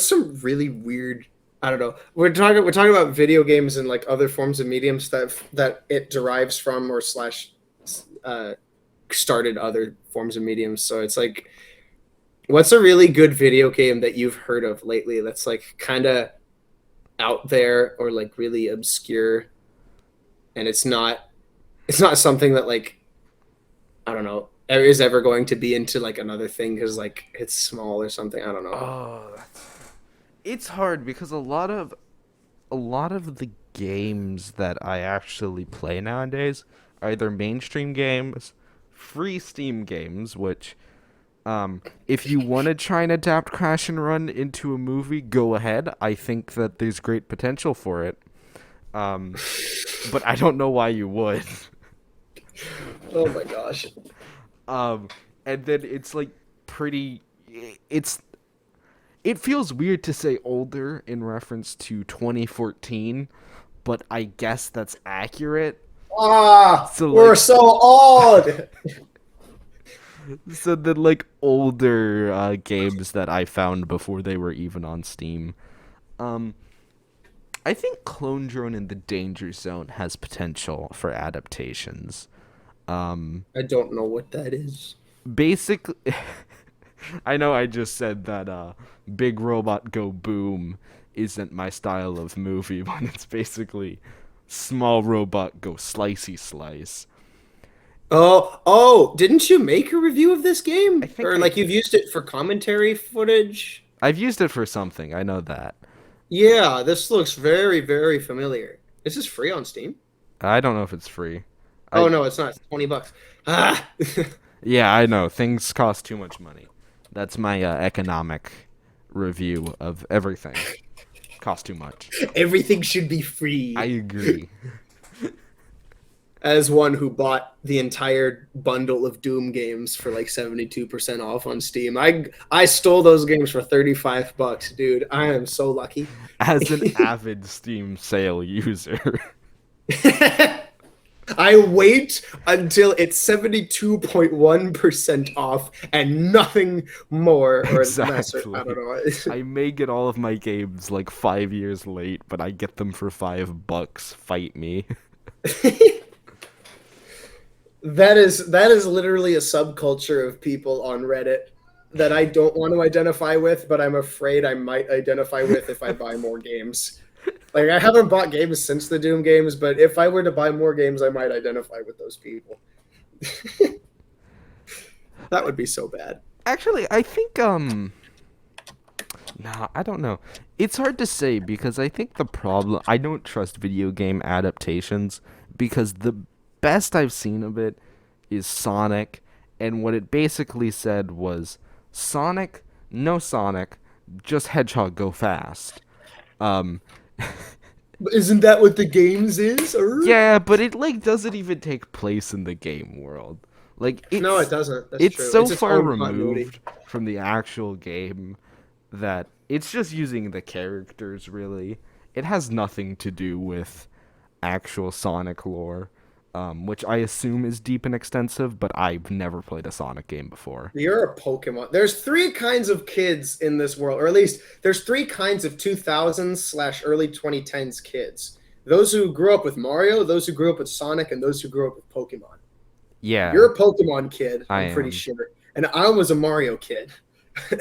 some really weird. I don't know. We're talking about video games and like other forms of mediums that it derives from or slash uh, started other forms of mediums. So it's like, what's a really good video game that you've heard of lately that's like kind of out there or like really obscure, and it's not something that like I don't know is ever going to be into like another thing because like it's small or something. I don't know. Oh, it's hard because a lot of the games that I actually play nowadays are either mainstream games, free Steam games, which if you want to try and adapt Crash and Run into a movie, go ahead. I think that there's great potential for it. Um, but I don't know why you would. Oh my gosh. Um, and then it's like pretty. It's it feels weird to say older in reference to 2014, but I guess that's accurate. So We're like, so old. so then like older games that I found before they were even on Steam. Um, I think Clone Drone in the Danger Zone has potential for adaptations. I don't know what that is. Basically, I know I just said that Big Robot Go Boom isn't my style of movie, but it's basically Small Robot Go Slicey Slice. Oh, didn't you make a review of this I game? think Or I like you've did. used it for commentary footage? I've used it for something, I know that. Yeah, this looks very, very familiar. Is this free on Steam? I don't know if it's free. Oh I no, it's not. It's $20. Ah. Yeah, I know. Things cost too much money. That's my economic review of everything. Cost too much. Everything should be I free. agree. As one who bought the entire bundle of Doom games for like 72% off on Steam. I stole those games for $35, dude. I am so lucky. As an avid Steam sale user. I wait until it's 72.1% off and nothing more or less. Or, I Exactly. don't know. I may get all of my games like 5 years late, but I get them for $5. Fight me. That is literally a subculture of people on Reddit that I don't want to identify with, but I'm afraid I might identify with if I buy more games. Like, I haven't bought games since the Doom games, but if I were to buy more games, I might identify with those people. That would be so bad. Actually, I think nah, I don't know. It's hard to say because I think the problem I don't trust video game adaptations because the best I've seen of it is Sonic, and what it basically said was Sonic, no Sonic, just Hedgehog go fast. Um Isn't that what the games is? yeah, but it like doesn't even take place in the game world. Like No, it doesn't. That's it's true. so It's its far own continuity. removed from the actual game that it's just using the characters really. It has nothing to do with actual Sonic lore, which I assume is deep and extensive, but I've never played a Sonic game before. You're a Pokemon. There's three kinds of kids in this world, or at least there's three kinds of 2000s / early 2010s kids. Those who grew up with Mario, those who grew up with Sonic, and those who grew up with Pokemon. Yeah, You're a Pokemon kid, I I'm pretty am. sure. And I was a Mario kid. we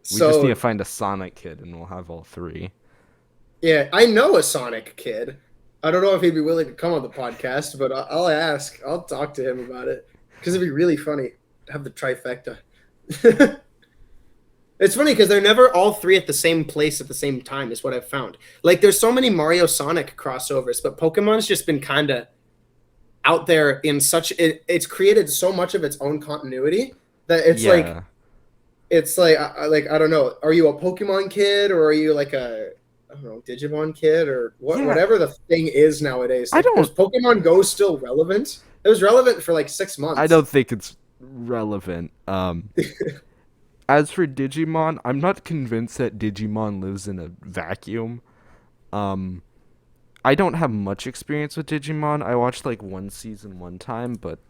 So, just need to find a Sonic kid and we'll have all three. yeah, I know a Sonic kid. I don't know if he'd be willing to come on the podcast, but I'll ask. I'll talk to him about it because it'd be really funny to have the trifecta. It's funny because they're never all three at the same place at the same time, is what I've found. Like, there's so many Mario Sonic crossovers, but Pokemon's just been kind of out there in such it's created so much of its own continuity that it's like I don't know, are you a Pokemon kid or are you like a I don't know, Digimon kid or Yeah. whatever the thing is nowadays? I Like, don't- is Pokemon Go still relevant? It was relevant for like 6 months. I don't think it's relevant. As for Digimon, I'm not convinced that Digimon lives in a vacuum. I don't have much experience with Digimon. I watched like one season one time, but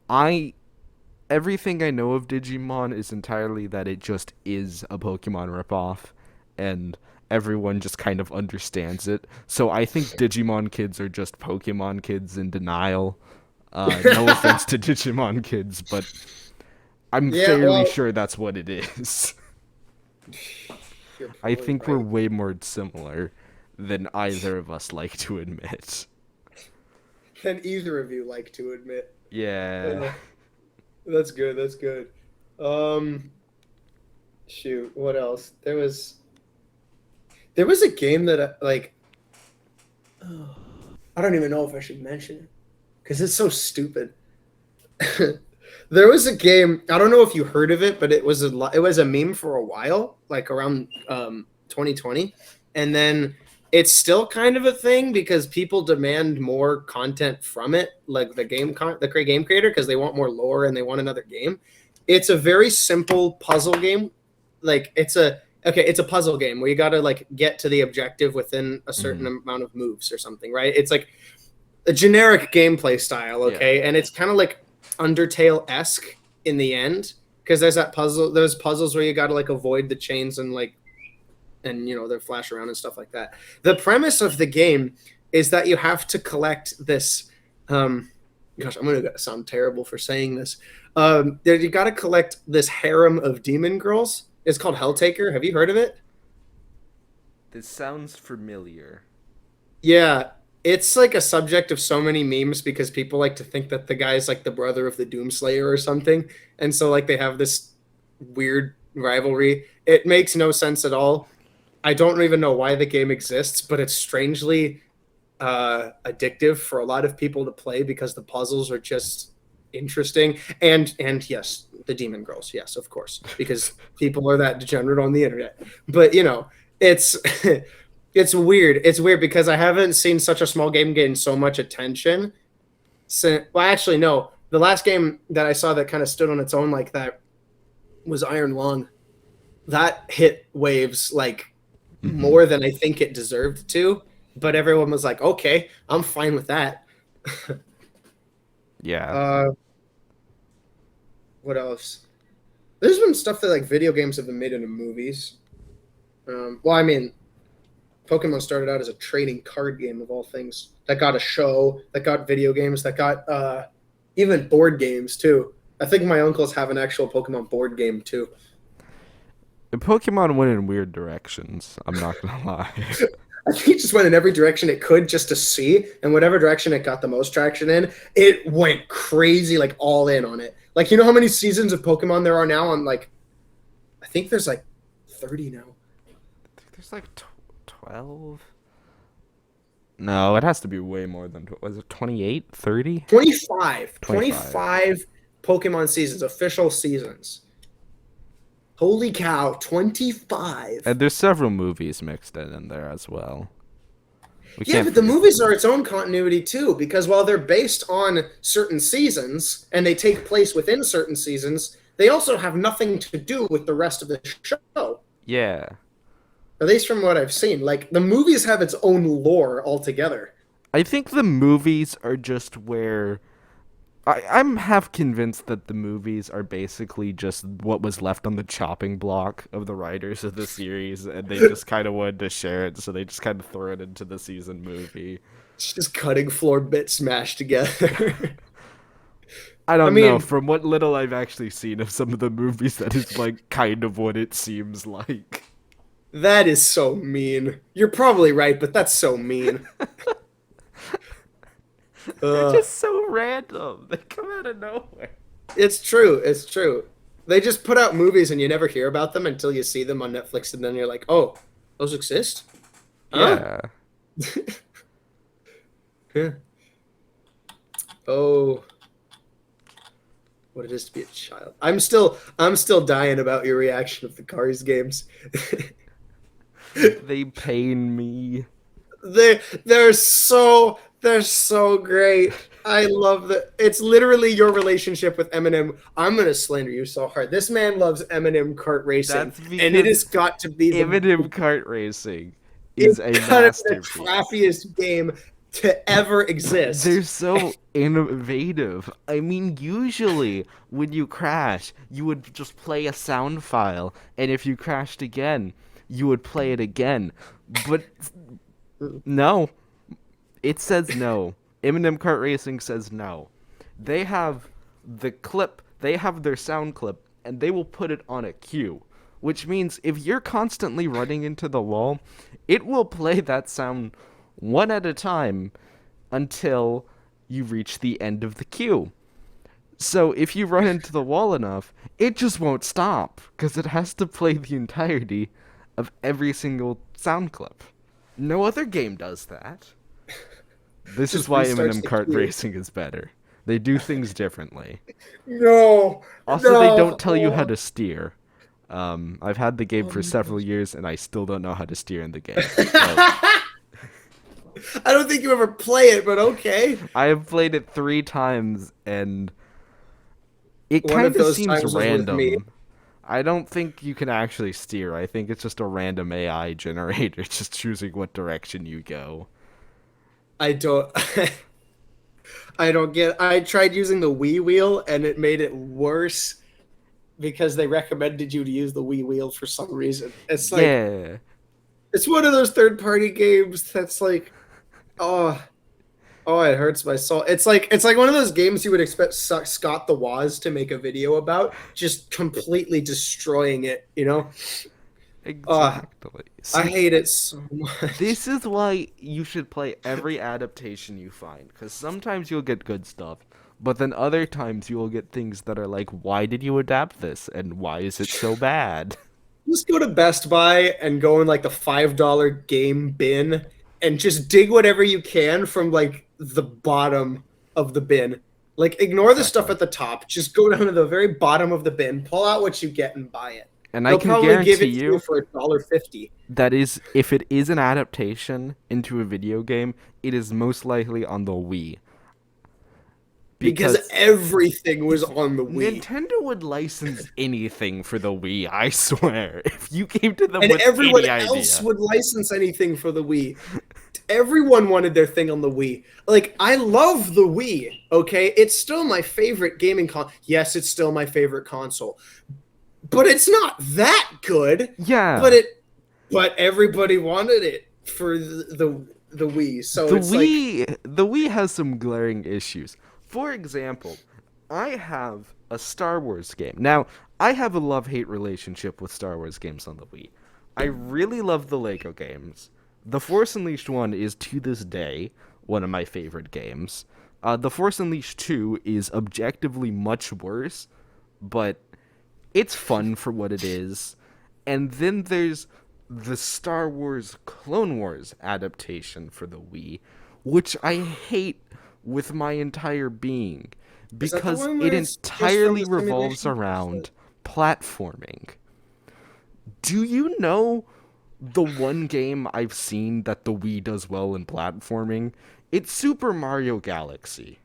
I everything I know of Digimon is entirely that it just is a Pokemon ripoff, and everyone just kind of understands it. So I think Digimon kids are just Pokemon kids in denial. No offense to Digimon kids, but I'm Yeah, fairly well- sure that's what it is. You're I probably think we're right. way more similar than either of us like to admit. Than either of you like to admit. Yeah. That's good. That's good. Shoot, what else? There was a game that like I don't even know if I should mention it because it's so stupid. There was a game. I don't know if you heard of it, but it was a meme for a while, like around 2020, and then it's still kind of a thing because people demand more content from it, like the game creator, because they want more lore and they want another game. It's a very simple puzzle game. Like it's a puzzle game where you got to like get to the objective within a certain amount of moves or something, right? It's like a generic gameplay style, okay? And it's kind of like Undertale-esque in the end because there's puzzles where you got to like avoid the chains and you know, they flash around and stuff like that. The premise of the game is that you have to collect this gosh, I'm gonna sound terrible for saying this. You got to collect this harem of demon girls. It's called Helltaker. Have you heard of it? This sounds familiar. Yeah, it's like a subject of so many memes because people like to think that the guy's like the brother of the Doomslayer or something, and so like they have this weird rivalry. It makes no sense at all. I don't even know why the game exists, but it's strangely addictive for a lot of people to play because the puzzles are just interesting. And yes, the demon girls, yes, of course, because people are that degenerate on the internet. But you know, it's it's weird. It's weird because I haven't seen such a small game gain so much attention. Well, actually, no. The last game that I saw that kind of stood on its own like that was Iron Lung. That hit waves like more than I think it deserved to, but everyone was like, okay, I'm fine with that. Yeah. What else? There's been stuff that like video games have been made into movies. Well, I mean, Pokemon started out as a trading card game of all things that got a show, that got video games, that got even board games too. I think my uncles have an actual Pokemon board game too. Pokemon went in weird directions. I'm not gonna lie. I think it just went in every direction it could just to see, and whatever direction it got the most traction in, it went crazy, like all in on it. Like, you know how many seasons of Pokemon there are now? On like, I think there's like 30 now. I think there's like 12. No, it has to be way more than. Was it 28, 30? 25. 25. 25 Pokemon seasons, official seasons. Holy cow, 25. And there's several movies mixed in there as well. We Yeah, can't but the forget- movies are its own continuity too, because while they're based on certain seasons and they take place within certain seasons, they also have nothing to do with the rest of the show. Yeah. At least from what I've seen. Like, the movies have its own lore altogether. I think the movies are just where I'm half convinced that the movies are basically just what was left on the chopping block of the writers of the series, and they just kind of wanted to share it, so they just kind of throw it into the season movie. It's just cutting floor bits smashed together. I don't I mean- know. From what little I've actually seen of some of the movies, that is like kind of what it seems like. That is so mean. You're probably right, but that's so mean. They're Ugh. just so random. They come out of nowhere. It's true. It's true. They just put out movies and you never hear about them until you see them on Netflix, and then you're like, oh, those exist? Huh? Yeah. Yeah. Oh. What it is to be a child. I'm still dying about your reaction of the Cars games. They pain me. They're so great. I love that. It's literally your relationship with Eminem. I'm gonna slander you so hard. This man loves Eminem kart racing, That's and it because has got to be Eminem kart racing is a it's kind of the masterpiece. crappiest game to ever exist. They're so innovative. I mean, usually when you crash, you would just play a sound file, and if you crashed again, you would play it again. But no, it says no. Eminem Kart Racing says no. They have the clip, they have their sound clip, and they will put it on a queue. Which means if you're constantly running into the wall, it will play that sound one at a time until you reach the end of the queue. So if you run into the wall enough, it just won't stop, because it has to play the entirety of every single sound clip. No other game does that. This Just is why restarts Eminem the Kart queue. Racing is better. They do things differently. No. Also, no. they don't tell you how to steer. I've had the game for several years, and I still don't know how to steer in the game. So, I don't think you ever play it, but okay. I have played it 3 times, and it One kind of of those seems times was with me. random. I don't think you can actually steer. I think it's just a random AI generator just choosing what direction you go. I don't I don't get I tried using the Wii wheel and it made it worse because they recommended you to use the Wii wheel for some reason. It's like Yeah. it's one of those third-party games that's like oh it hurts my soul. It's like one of those games you would expect Scott the Woz to make a video about, just completely destroying it, you know? Exactly. I See, hate it so much. this is why you should play every adaptation you find, because sometimes you'll get good stuff, but then other times you will get things that are like, why did you adapt this, and why is it so bad? Just go to Best Buy and go in like the $5 game bin and just dig whatever you can from like the bottom of the bin. Like, ignore the stuff at the top. Just go down to the very bottom of the bin, pull out what you get, and buy it. And They'll I can probably guarantee give it to you you for $1.50. that is, if it is an adaptation into a video game, it is most likely on the Wii. Because everything was on the Wii. Nintendo would license anything for the Wii, I swear. If you came to them And with everyone any else idea. would license anything for the Wii. Everyone wanted their thing on the Wii. Like, I love the Wii, okay? It's still my favorite gaming console. Yes, it's still my favorite console. But it's not that good. Yeah. But everybody wanted it for the Wii. So the it's like Wii has some glaring issues. For example, I have a Star Wars game. Now, I have a love-hate relationship with Star Wars games on the Wii. I really love the Lego games. The Force Unleashed 1 is, to this day, one of my favorite games. The Force Unleashed 2 is objectively much worse, but it's fun for what it is. And then there's the Star Wars Clone Wars adaptation for the Wii, which I hate with my entire being Is that the because one where it it's just from entirely the revolves simulation around platforming. Do you know the one game I've seen that the Wii does well in platforming? It's Super Mario Galaxy.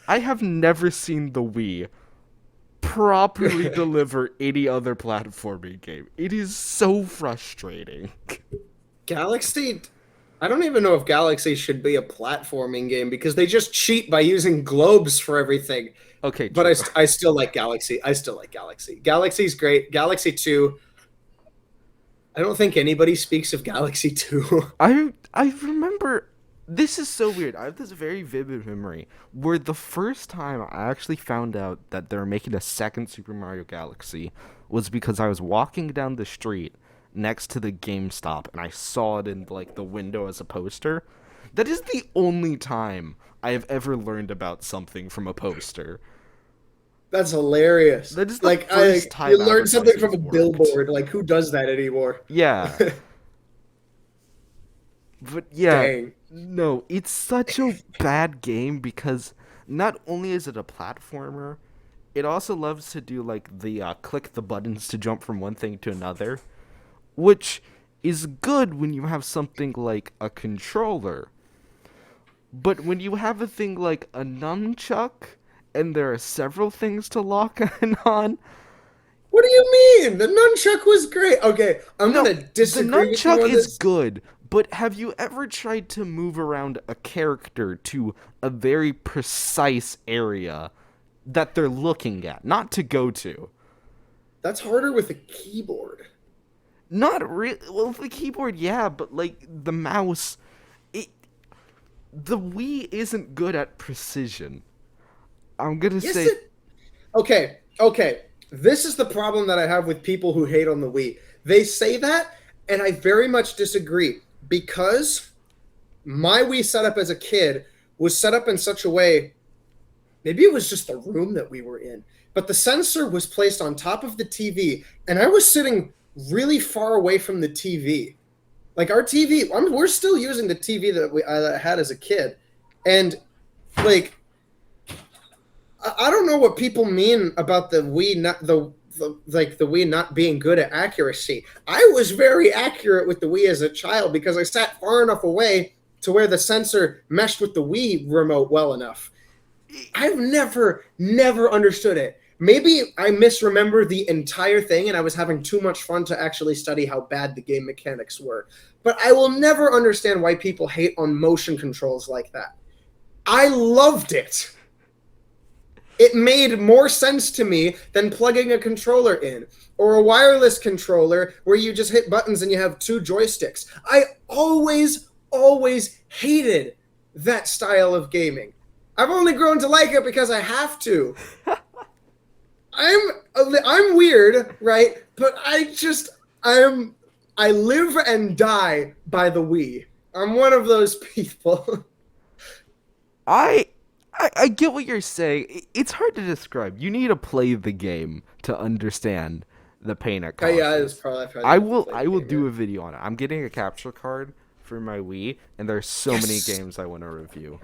I have never seen the Wii properly deliver any other platforming game. It is so frustrating. Galaxy. I don't even know if Galaxy should be a platforming game because they just cheat by using globes for everything. Okay, But true. I still like Galaxy. I still like Galaxy. Galaxy's great. Galaxy 2. I don't think anybody speaks of Galaxy 2. I remember, this is so weird. I have this very vivid memory where the first time I actually found out that they were making a second Super Mario Galaxy was because I was walking down the street next to the GameStop and I saw it in like the window as a poster. That is the only time I have ever learned about something from a poster. That's hilarious. That is the Like first time you learn something from a advertisements worked. billboard. Like who does that anymore? Yeah. But yeah, Dang. no, it's such a bad game because not only is it a platformer, it also loves to do like the click the buttons to jump from one thing to another, which is good when you have something like a controller. But when you have a thing like a nunchuck and there are several things to lock in on, What do you mean? The nunchuck was great. Okay, I'm no, gonna the disagree with you nunchuck on is this. good, but have you ever tried to move around a character to a very precise area that they're looking at, not to go to? That's harder with a keyboard. Not really. Well, the keyboard, yeah, but like the mouse, it. The Wii isn't good at precision. I'm gonna Yes, say, it. Okay. This is the problem that I have with people who hate on the Wii. They say that, and I very much disagree because my Wii setup as a kid was set up in such a way. Maybe it was just the room that we were in, but the sensor was placed on top of the TV, and I was sitting really far away from the TV. Like our TV, we're still using the TV that I had as a kid, and like I don't know what people mean about the Wii not the Wii not being good at accuracy. I was very accurate with the Wii as a child because I sat far enough away to where the sensor meshed with the Wii remote well enough. I've never understood it. Maybe I misremember the entire thing and I was having too much fun to actually study how bad the game mechanics were. But I will never understand why people hate on motion controls like that. I loved it. It made more sense to me than plugging a controller in or a wireless controller where you just hit buttons and you have two joysticks. I always hated that style of gaming. I've only grown to like it because I have to. I'm weird, right? But I live and die by the Wii. I'm one of those people. I get what you're saying. It's hard to describe. You need to play the game to understand the pain it causes. Yeah, it's probably I will do a video on it. I'm getting a capture card for my Wii, and there's so many games I want to review.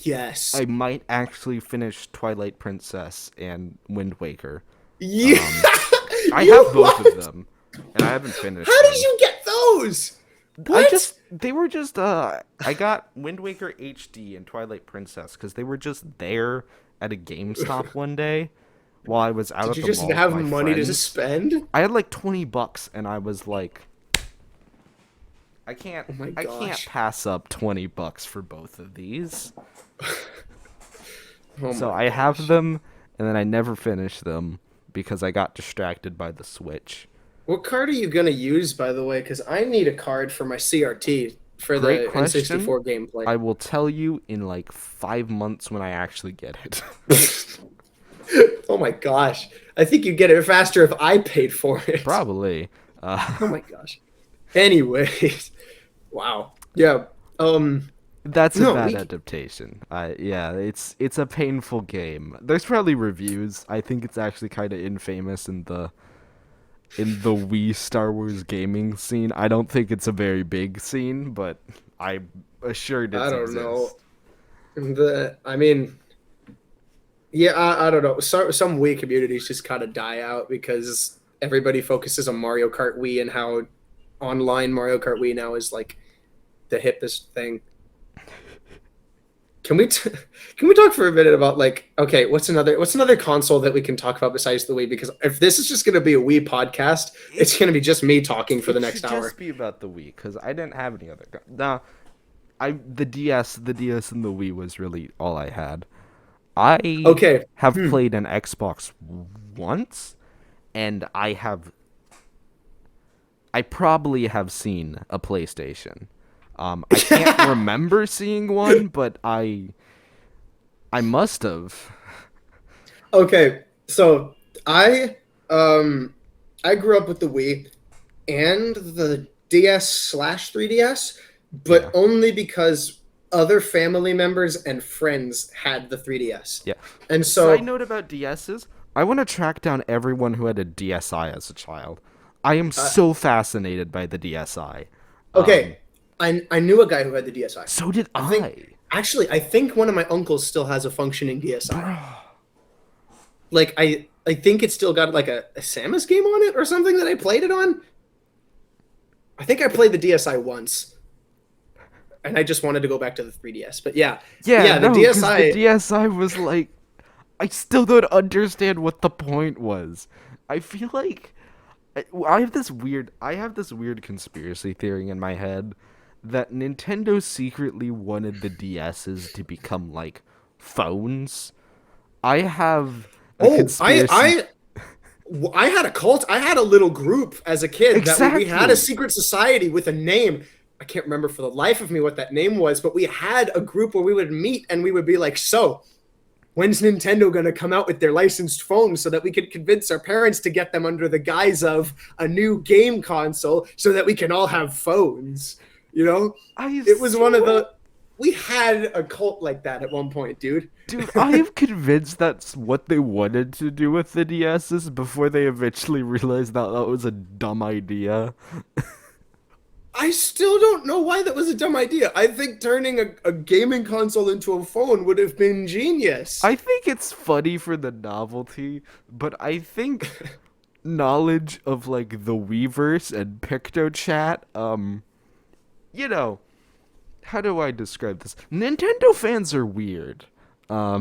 Yes. I might actually finish Twilight Princess and Wind Waker. Yeah. I have both of them, and I haven't finished How them. did you get those? What? They were just I got Wind Waker HD and Twilight Princess because they were just there at a GameStop one day while I was out at Did the you just mall with have my money to friends. spend? I had like $20 and I was like, I can't my I can't gosh. pass up $20 for both of these. Oh So my I have them and then I never finish them because I got distracted by the Switch. What card are you gonna use, by the way? Because I need a card for my CRT for Great the question. N64 gameplay. I will tell you in like 5 months when I actually get it. Oh my gosh. I think you'd get it faster if I paid for it. Probably. Oh my gosh. Anyways. Wow. Yeah. That's a No, bad we adaptation. Yeah, it's a painful game. There's probably reviews. I think it's actually kind of infamous in the Wii Star Wars gaming scene. I don't think it's a very big scene, but I'm assured I it don't know. exists. I mean, yeah, I don't know. Some Wii communities just kind of die out because everybody focuses on Mario Kart Wii and how online Mario Kart Wii now is like the hippest thing. Can we can we talk for a minute about like, okay, what's another console that we can talk about besides the Wii? Because if this is just going to be a Wii podcast, it's going to be just me talking for the next should hour. just be about the Wii because I didn't have any other. Nah, the DS and the Wii was really all I had. I Okay. have played an Xbox once, and I probably have seen a PlayStation. I can't remember seeing one, but I must have. Okay, so I grew up with the Wii and the DS/3DS, but Yeah. only because other family members and friends had the 3DS. Yeah. And so Side note about DSs, I want to track down everyone who had a DSi as a child. I am so fascinated by the DSi. okay, I knew a guy who had the DSi. So did I. I think one of my uncles still has a functioning DSi. Like I think it's still got like a Samus game on it or something that I played it on. I think I played the DSi once, and I just wanted to go back to the 3DS. But yeah, No, the 'cause DSi. the DSi was like, I still don't understand what the point was. I feel like I have this weird conspiracy theory in my head that Nintendo secretly wanted the DSs to become like phones. I have a Oh, conspiracy. I had a cult. I had a little group as a kid that we had Exactly. a secret society with a name. I can't remember for the life of me what that name was, but we had a group where we would meet and we would be like, so when's Nintendo going to come out with their licensed phones so that we could convince our parents to get them under the guise of a new game console so that we can all have phones? You know, it was one of the. We had a cult like that at one point, dude. Dude, I am convinced that's what they wanted to do with the DSs before they eventually realized that that was a dumb idea. I still don't know why that was a dumb idea. I think turning a gaming console into a phone would have been genius. I think it's funny for the novelty, but I think knowledge of like the Weverse and PictoChat, you know, how do I describe this? Nintendo fans are weird. I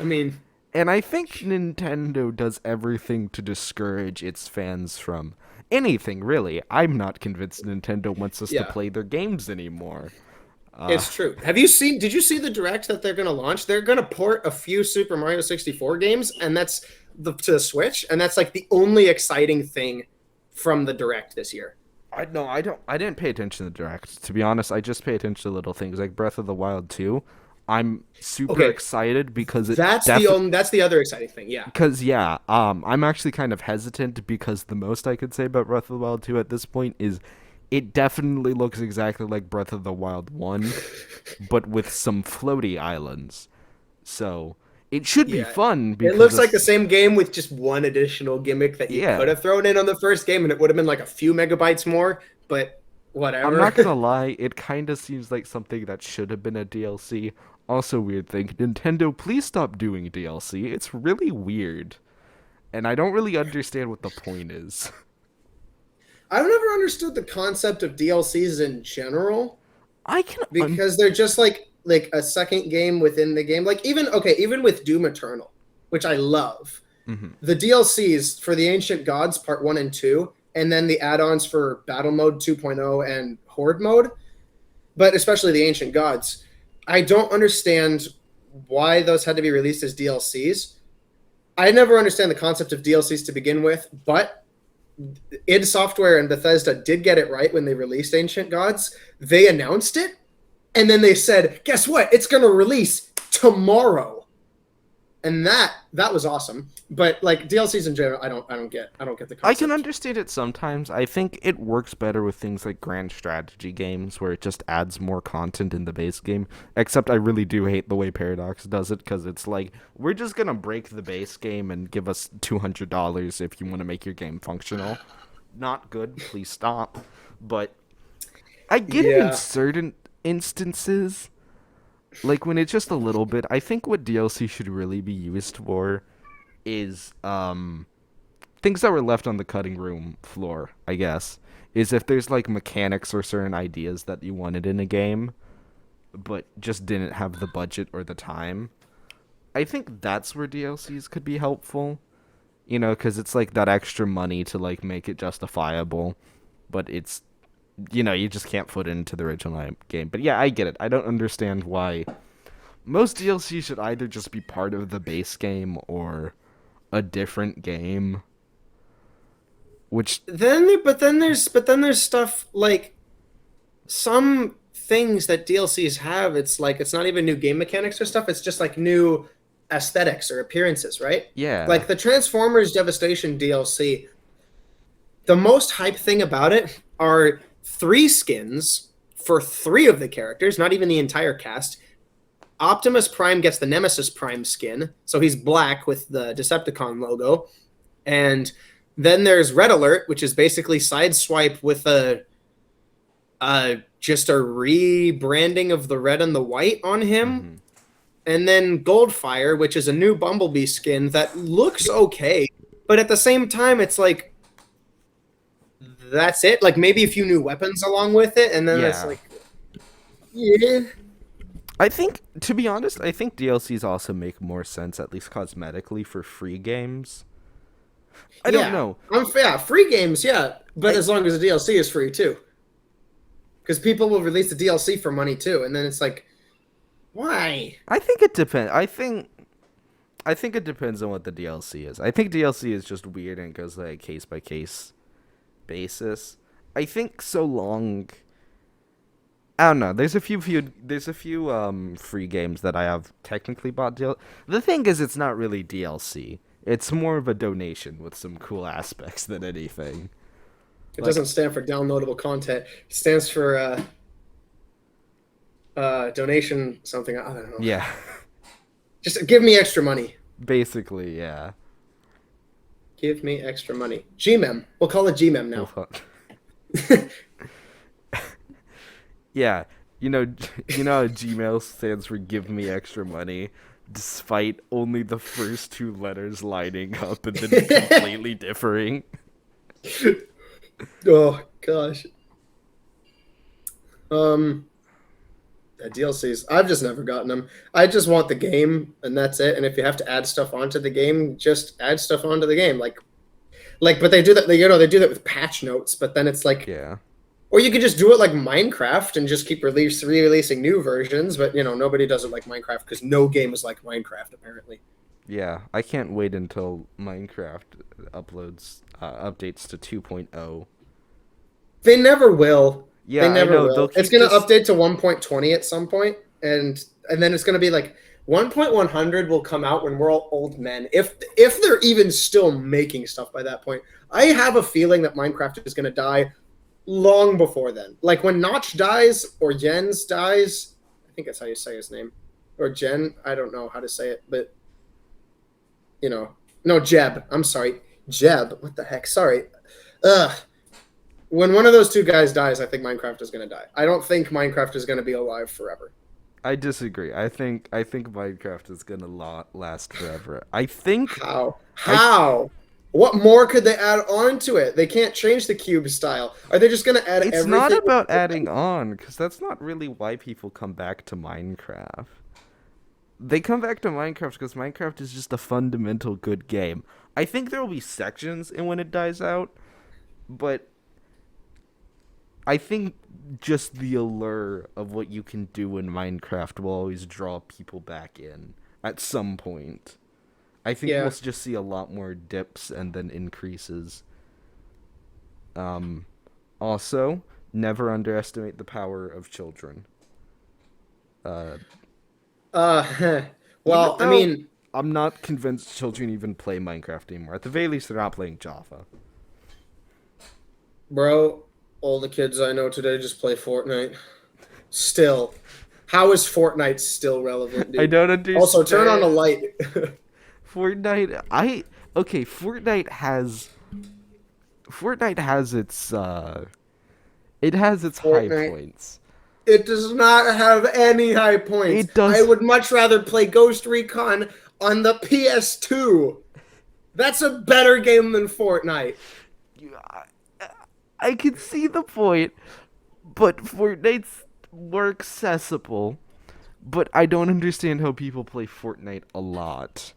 mean, And I think Nintendo does everything to discourage its fans from anything, really. I'm not convinced Nintendo wants us to Yeah. play their games anymore. it's true. Did you see the direct that they're going to launch? They're going to port a few Super Mario 64 games, and that's to the Switch, and that's like the only exciting thing from the direct this year. I didn't pay attention to the direct. To be honest, I just pay attention to little things like Breath of the Wild 2. I'm super Okay. excited because it That's the other exciting thing. Yeah. because yeah, I'm actually kind of hesitant because the most I could say about Breath of the Wild 2 at this point is it definitely looks exactly like Breath of the Wild 1, but with some floaty islands. So it should be Yeah. fun because It looks like the same game with just one additional gimmick that you Yeah. could have thrown in on the first game, and it would have been like a few megabytes more. But whatever. I'm not gonna lie, it kind of seems like something that should have been a DLC. Also, weird thing, Nintendo, please stop doing DLC. It's really weird, and I don't really understand what the point is. I've never understood the concept of DLCs in general. I can Because they're just like a second game within the game. Like even with Doom Eternal, which I love, the DLCs for the Ancient Gods Part 1 and 2, and then the add-ons for Battle Mode 2.0 and Horde Mode, but especially the Ancient Gods, I don't understand why those had to be released as DLCs. I never understand the concept of DLCs to begin with, but id Software and Bethesda did get it right when they released Ancient Gods. They announced it, and then they said, guess what? It's going to release tomorrow. and that was awesome. But like DLCs in general, I don't get the I can concept. understand it sometimes. I think it works better with things like grand strategy games where it just adds more content in the base game. Except I really do hate the way Paradox does it because it's like, we're just going to break the base game and give us $200 if you want to make your game functional. Not good. Please stop. But I get it in Yeah. certain instances. Like when it's just a little bit. I think what DLC should really be used for is things that were left on the cutting room floor, I guess, is if there's like mechanics or certain ideas that you wanted in a game, but just didn't have the budget or the time. I think that's where DLCs could be helpful, because it's like that extra money to like make it justifiable, but it's, you just can't put it into the original game. But yeah, I get it. I don't understand why most DLC should either just be part of the base game or a different game, which But then there's stuff like some things that DLCs have. It's like it's not even new game mechanics or stuff. It's just like new aesthetics or appearances, right? yeah. Like the Transformers Devastation DLC. The most hype thing about it are 3 skins for 3 of the characters, not even the entire cast. Optimus Prime gets the Nemesis Prime skin, so he's black with the Decepticon logo. And then there's Red Alert, which is basically Sideswipe with just a rebranding of the red and the white on him. Mm-hmm. And then Goldfire, which is a new Bumblebee skin that looks okay, but at the same time, it's like that's it. Like maybe a few new weapons along with it, and then it's Yeah. like, yeah, I think, to be honest, I think DLCs also make more sense, at least cosmetically, for free games. I don't yeah. know. Yeah, free games, yeah, but I, as long as the DLC is free too, because people will release the DLC for money too, and then it's like, why? I think it depends. I think it depends on what the DLC is. I think DLC is just weird and goes like case by case basis. I think so long. I don't know. There's a few free games that I have technically bought The thing is, it's not really DLC. It's more of a donation with some cool aspects than anything. It Like, doesn't stand for downloadable content. It stands for donation something. I don't know. yeah, Just give me extra money. basically, yeah. Give me extra money. GMEM. We'll call it GMEM now. Yeah, how Gmail stands for "Give Me Extra Money," despite only the first 2 letters lining up and then completely differing. Oh gosh. DLCs. I've just never gotten them. I just want the game, and that's it. And if you have to add stuff onto the game, just add stuff onto the game. But they do that. They do that with patch notes. But then it's like, Yeah, or you could just do it like Minecraft and just keep re-releasing new versions. But nobody does it like Minecraft because no game is like Minecraft apparently. yeah. I can't wait until Minecraft updates to 2.0. They never will. Yeah, They I never know. will. They'll It's keep gonna just update to 1.20 at some point, and then it's gonna be like 1.100 will come out when we're all old men. If they're even still making stuff by that point. I have a feeling that Minecraft is gonna die long before then. Like when Notch dies or Jens dies, I think that's how you say his name. Or Jen, I don't know how to say it, but no, Jeb. I'm sorry. Jeb. What the heck? Sorry. Ugh. When one of those 2 guys dies, I think Minecraft is going to die. I don't think Minecraft is going to be alive forever. I disagree. I think Minecraft is gonna last forever. I think How? I How? What more could they add on to it? They can't change the cube style. Are they just going to add it's everything? not about adding on, because that's not really why people come back to Minecraft. They come back to Minecraft because Minecraft is just a fundamental good game. I think there will be sections in when it dies out, but I think just the allure of what you can do in Minecraft will always draw people back in at some point. I think Yeah. we'll just see a lot more dips and then increases. Also, never underestimate the power of children. Uh, Uh, Even well, I though mean, I'm not convinced children even play Minecraft anymore. At the very least, they're not playing Java. Bro, all the kids I know today just play Fortnite. Still. How is Fortnite still relevant, dude? I don't understand. Also, turn on the light. Fortnite, Fortnite has its it has its high Fortnite. points. It does not have any high points. It does. I would much rather play Ghost Recon on the PS2. That's a better game than Fortnite. I can see the point, but Fortnite's more accessible. But I don't understand how people play Fortnite a lot.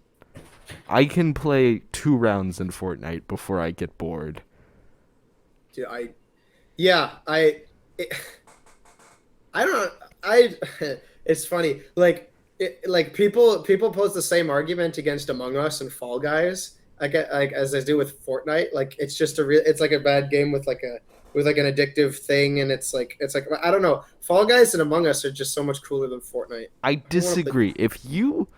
I can play 2 rounds in Fortnite before I get bored. Dude, I don't. I. It's funny. Like people pose the same argument against Among Us and Fall Guys. I get like as they do with Fortnite. Like it's just it's like a bad game with like an addictive thing, and it's like I don't know. Fall Guys and Among Us are just so much cooler than Fortnite. I disagree. If you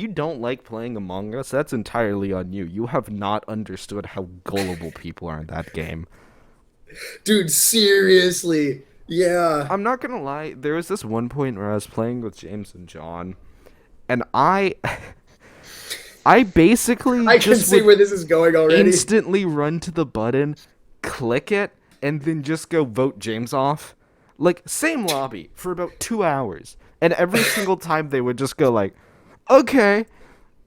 don't like playing Among Us, that's entirely on you. You have not understood how gullible people are in that game. Dude, seriously. Yeah. I'm not gonna lie, there was this one point where I was playing with James and John, and I basically I can see where this is going already. instantly run to the button, click it, and then just go vote James off. Like, same lobby for about 2 hours. And every single time they would just go like, okay.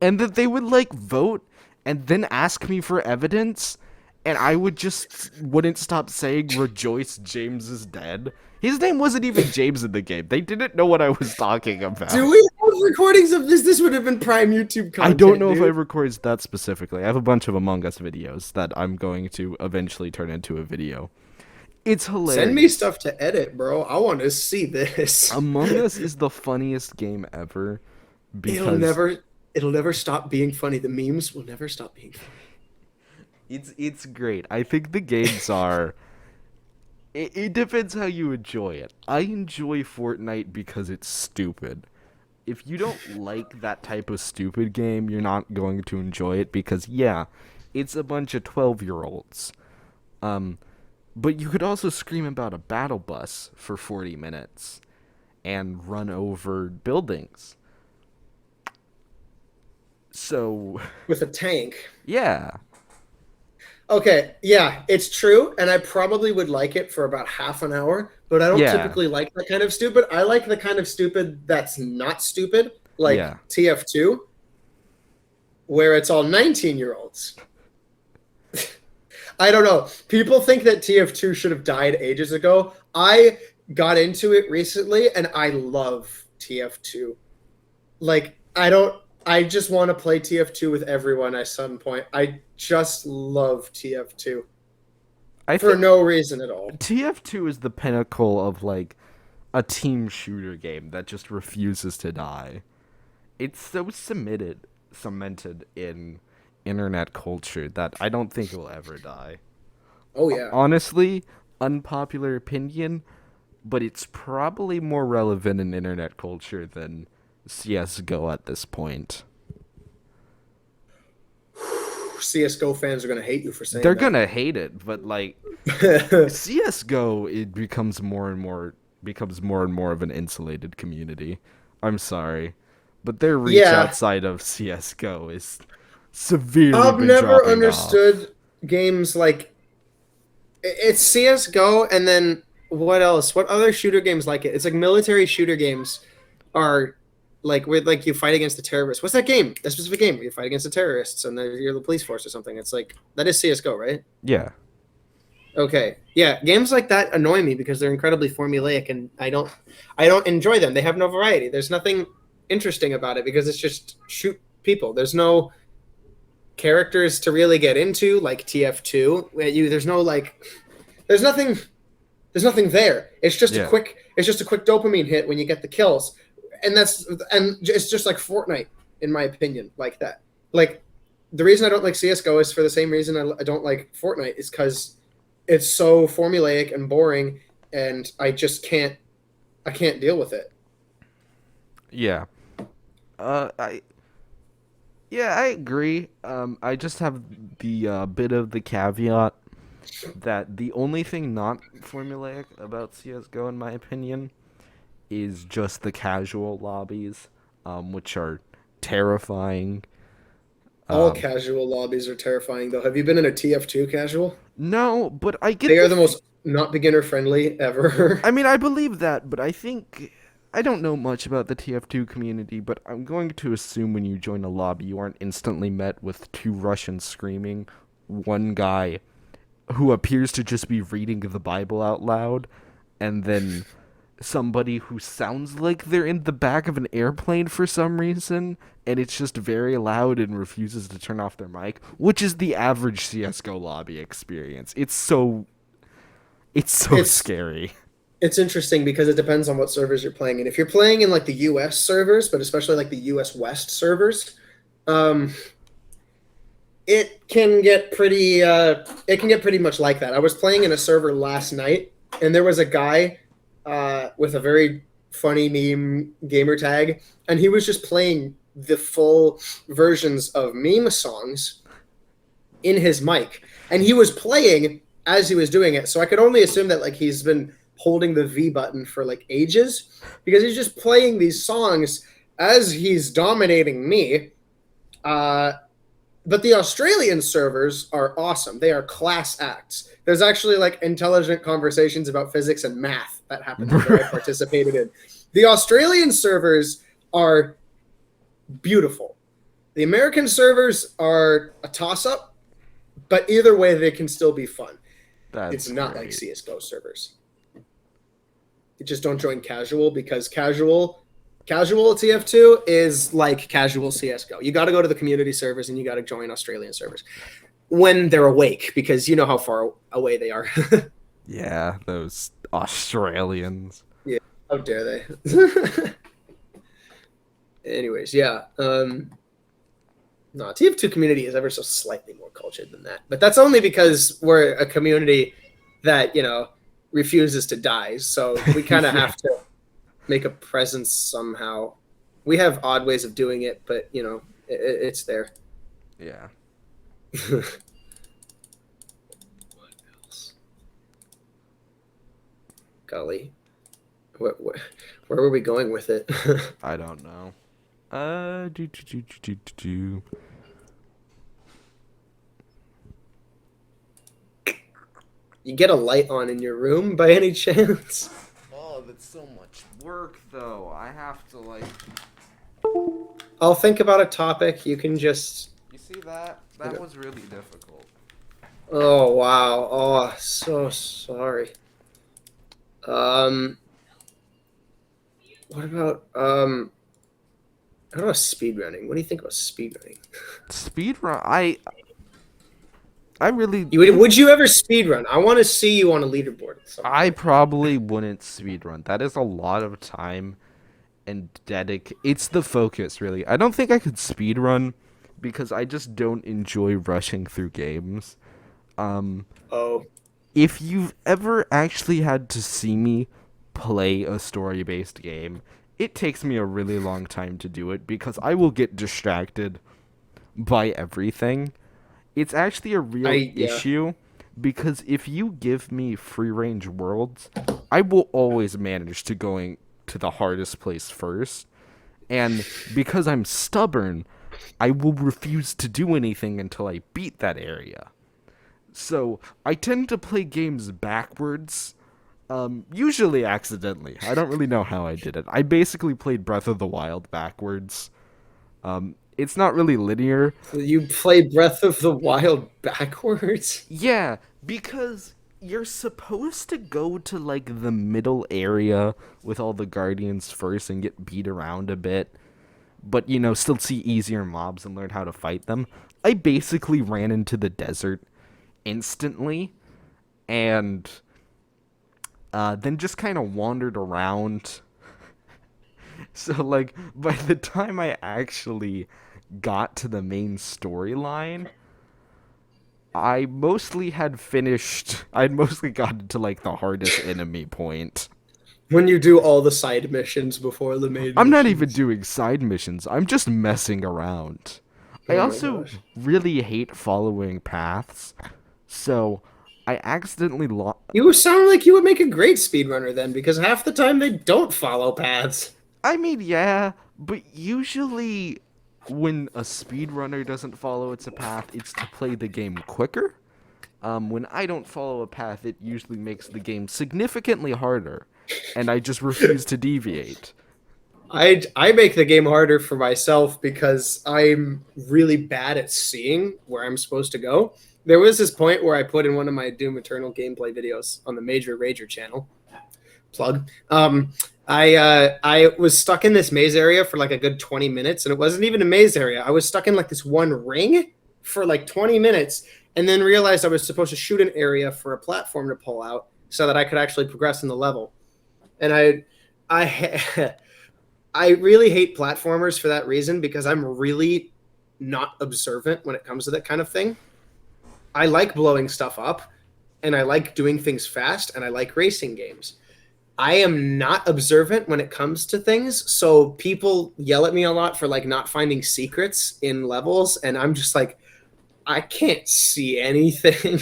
And then they would like vote and then ask me for evidence. And I wouldn't stop saying, rejoice, James is dead. His name wasn't even James in the game. They didn't know what I was talking about. Do we have recordings of this? This would have been prime YouTube content. I don't know if I dude. recorded that specifically. I have a bunch of Among Us videos that I'm going to eventually turn into a video. It's hilarious. Send me stuff to edit, bro. I want to see this. Among Us is the funniest game ever. Because It'll never stop being funny. The memes will never stop being funny. It's great. I think the games are... It depends how you enjoy it. I enjoy Fortnite because it's stupid. If you don't like that type of stupid game, you're not going to enjoy it because, yeah, it's a bunch of 12-year-olds. But you could also scream about a battle bus for 40 minutes and run over buildings. So... With a tank. Yeah. Okay, yeah, it's true, and I probably would like it for about half an hour, but I don't typically like that kind of stupid. I like the kind of stupid that's not stupid, like TF2, where it's all 19-year-olds. I don't know. People think that TF2 should have died ages ago. I got into it recently, and I love TF2. Like, I just want to play TF2 with everyone at some point. I just love TF2. For no reason at all. TF2 is the pinnacle of, like, a team shooter game that just refuses to die. It's so cemented in internet culture that I don't think it will ever die. Oh, yeah. Honestly, unpopular opinion, but it's probably more relevant in internet culture than CSGO at this point. CSGO fans are going to hate you for saying They're that. going to hate it, but like CSGO, it becomes more and more of an insulated community. I'm sorry, but their reach outside of CSGO is severely I've been never dropping understood off. games like it's CSGO and then what else? What other shooter games like it? It's like military shooter games are like with like you fight against the terrorists. What's that game? That specific game where you fight against the terrorists and you're the police force or something. It's like that is CS:GO, right? Yeah. Okay. Yeah, games like that annoy me because they're incredibly formulaic and I don't enjoy them. They have no variety. There's nothing interesting about it because it's just shoot people. There's no characters to really get into like TF2. There's nothing there. It's just a quick dopamine hit when you get the kills. And it's just like Fortnite, in my opinion, like that. Like, the reason I don't like CSGO is for the same reason I don't like Fortnite, is because it's so formulaic and boring, and I just can't deal with it. Yeah. Yeah, I agree. I just have the bit of the caveat that the only thing not formulaic about CS:GO, in my opinion, is just the casual lobbies, which are terrifying. All casual lobbies are terrifying, though. Have you been in a TF2 casual? No, but I They get are the most not beginner friendly ever. I mean, I believe that, but I think I don't know much about the TF2 community, but I'm going to assume when you join a lobby, you aren't instantly met with two Russians screaming, one guy who appears to just be reading the Bible out loud, and then somebody who sounds like they're in the back of an airplane for some reason, and it's just very loud and refuses to turn off their mic, which is the average CS:GO lobby experience. It's so it's scary. it's interesting because it depends on what servers you're playing in. If you're playing in like the US servers, but especially like the US West servers, um, it can get pretty much like that. I was playing in a server last night, and there was a guy with a very funny meme gamer tag, and he was just playing the full versions of meme songs in his mic, and he was playing as he was doing it. So I could only assume that like he's been holding the V button for like ages because he's just playing these songs as he's dominating me. But the Australian servers are awesome. They are class acts. There's actually like intelligent conversations about physics and math that happened that I participated in. The Australian servers are beautiful. The American servers are a toss-up, but either way, they can still be fun. That's It's not great. like CS:GO servers. You just don't join casual because casual TF2 is like casual CS:GO. You got to go to the community servers and you got to join Australian servers when they're awake because you know how far away they are. Yeah, those Australians. Yeah, how dare they? Anyways, yeah. No, TF2 community is ever so slightly more cultured than that, but that's only because we're a community that refuses to die. So we kind of have to make a presence somehow. We have odd ways of doing it, but it's there. Yeah. What else? Golly, where were we going with it? I don't know. Do. You get a light on in your room by any chance? Oh, that's so much work, though. I have to, like... I'll think about a topic. You can just... You see that? That was really difficult. Oh, wow. Oh, so sorry. What about, speedrunning? What do you think about speedrunning? Speedrun? I really... Would you ever speedrun? I want to see you on a leaderboard. I probably wouldn't speedrun. That is a lot of time and it's the focus, really. I don't think I could speedrun because I just don't enjoy rushing through games. Oh. If you've ever actually had to see me play a story-based game, it takes me a really long time to do it because I will get distracted by everything. It's actually a real issue because if you give me free-range worlds, I will always manage to going to the hardest place first. And because I'm stubborn, I will refuse to do anything until I beat that area. So I tend to play games backwards, usually accidentally. I don't really know how I did it. I basically played Breath of the Wild backwards. It's not really linear. You play Breath of the Wild backwards? Yeah, because you're supposed to go to, like, the middle area with all the guardians first and get beat around a bit, but, still see easier mobs and learn how to fight them. I basically ran into the desert instantly, and then just kind of wandered around. So, like, by the time I actually got to the main storyline, I'd mostly gotten to, like, the hardest enemy point. When you do all the side missions before the main I'm not missions. even doing side missions. I'm just messing around. I Oh my also gosh. really hate following paths, so I accidentally You sound like you would make a great speedrunner then, because half the time they don't follow paths. I mean, yeah, but usually when a speedrunner doesn't follow its a path, it's to play the game quicker. When I don't follow a path, it usually makes the game significantly harder, and I just refuse to deviate. I make the game harder for myself because I'm really bad at seeing where I'm supposed to go. There was this point where I put in one of my Doom Eternal gameplay videos on the Major Rager channel. Plug. I was stuck in this maze area for like a good 20 minutes, and it wasn't even a maze area. I was stuck in like this one ring for like 20 minutes, and then realized I was supposed to shoot an area for a platform to pull out so that I could actually progress in the level. And I I really hate platformers for that reason because I'm really not observant when it comes to that kind of thing. I like blowing stuff up and I like doing things fast and I like racing games. I am not observant when it comes to things, so people yell at me a lot for like not finding secrets in levels, and I'm just like, I can't see anything.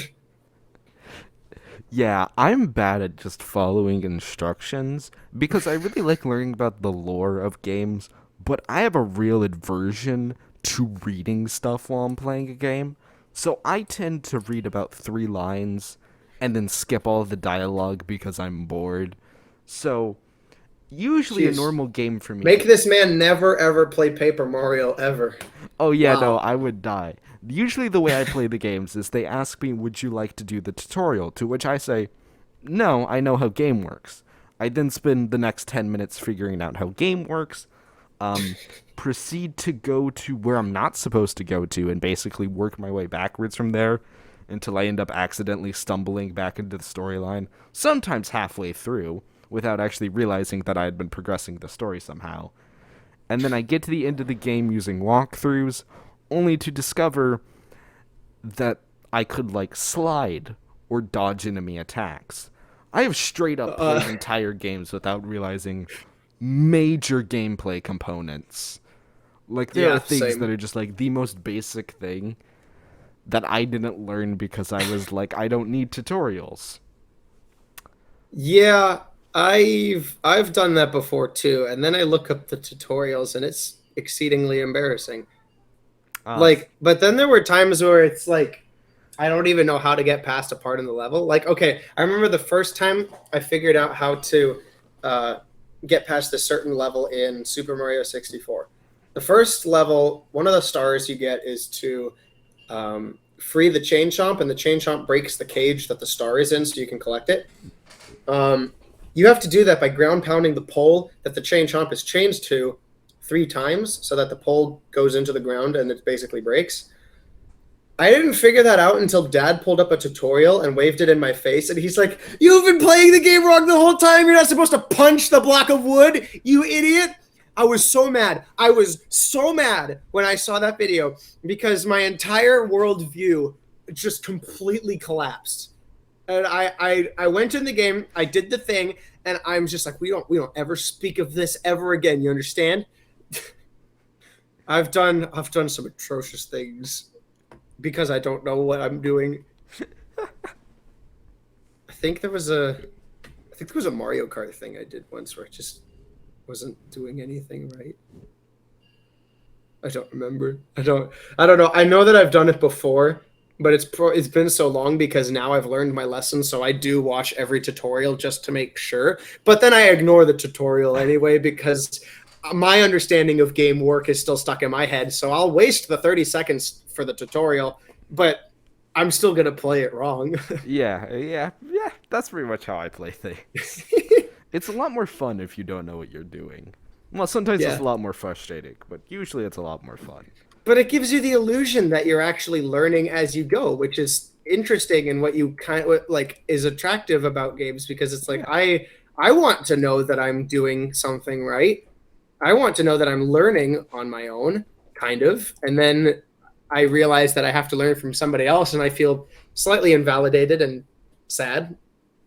Yeah, I'm bad at just following instructions because I really like learning about the lore of games, but I have a real aversion to reading stuff while I'm playing a game. So I tend to read about 3 lines and then skip all the dialogue because I'm bored. So usually a Jeez. normal game for Make me. this man never ever play Paper Mario ever. Oh yeah, no, Wow. I would die. Usually the way I play the games is they ask me, "Would you like to do the tutorial?" To which I say, "No, I know how game works." I then spend the next 10 minutes figuring out how game works, um, proceed to go to where I'm not supposed to go to, and basically work my way backwards from there until I end up accidentally stumbling back into the storyline, sometimes halfway through, without actually realizing that I had been progressing the story somehow. And then I get to the end of the game using walkthroughs, only to discover that I could, like, slide or dodge enemy attacks. I have straight up Uh, played entire games without realizing major gameplay components. Like, there are yeah, things that same. are just, like, the most basic thing that I didn't learn because I was like, I don't need tutorials. Yeah, I've done that before too, and then I look up the tutorials and it's exceedingly embarrassing. Uh, Like, but then there were times where it's like I don't even know how to get past a part in the level. Like, okay, I remember the first time I figured out how to uh, get past a certain level in Super Mario 64. The first level, one of the stars you get is to free the chain chomp, and the chain chomp breaks the cage that the star is in, so you can collect it. You have to do that by ground pounding the pole that the chain chomp is chained to 3 times so that the pole goes into the ground and it basically breaks. I didn't figure that out until Dad pulled up a tutorial and waved it in my face, and he's like, "You've been playing the game wrong the whole time. You're not supposed to punch the block of wood, you idiot." I was so mad. I was so mad when I saw that video because my entire worldview just completely collapsed. And I went in the game, I did the thing, and I'm just like, we don't ever speak of this ever again. You understand? I've done some atrocious things because I don't know what I'm doing. I think there was a I think there was a Mario Kart thing I did once where I just wasn't doing anything right. I don't remember. I don't know. I know that I've done it before, but it's been so long because now I've learned my lesson, so I do watch every tutorial just to make sure. But then I ignore the tutorial anyway because my understanding of game work is still stuck in my head, so I'll waste the 30 seconds for the tutorial, but I'm still going to play it wrong. yeah, that's pretty much how I play things. It's a lot more fun if you don't know what you're doing. Well, sometimes it's Yeah. a lot more frustrating, but usually it's a lot more fun. But it gives you the illusion that you're actually learning as you go, which is interesting and what you kind of like is attractive about games because it's like Yeah. I want to know that I'm doing something right. I want to know that I'm learning on my own, kind of, and then I realize that I have to learn from somebody else, and I feel slightly invalidated and sad.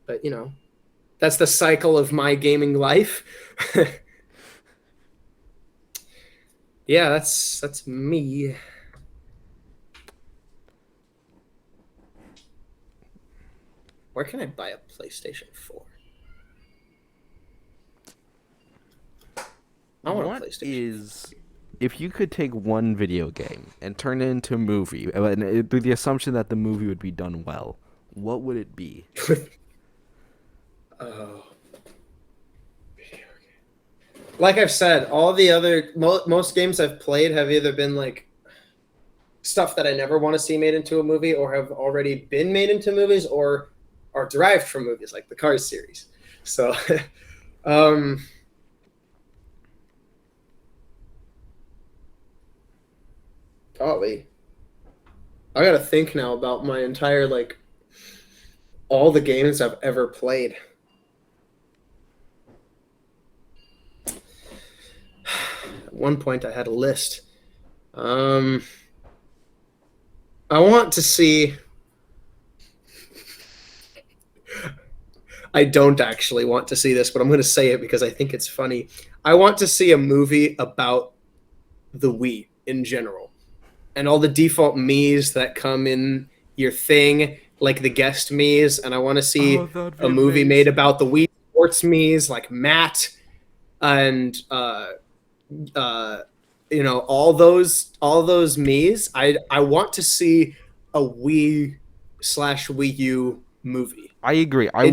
But that's the cycle of my gaming life. Yeah, that's me. Where can I buy a PlayStation 4? I want What a PlayStation. is, if you could take one video game and turn it into a movie, and with the assumption that the movie would be done well, what would it be? Oh. Like I've said, all the other most games I've played have either been like stuff that I never want to see made into a movie, or have already been made into movies, or are derived from movies, like the Cars series. So, golly, I gotta think now about my entire like all the games I've ever played. At one point, I had a list. I want to see. I don't actually want to see this, but I'm going to say it because I think it's funny. I want to see a movie about the Wii in general and all the default Miis that come in your thing, like the guest Miis. And I want to see a movie made about the Wii Sports Miis, like Matt and all those Miis. I want to see a Wii/Wii U movie. I agree. I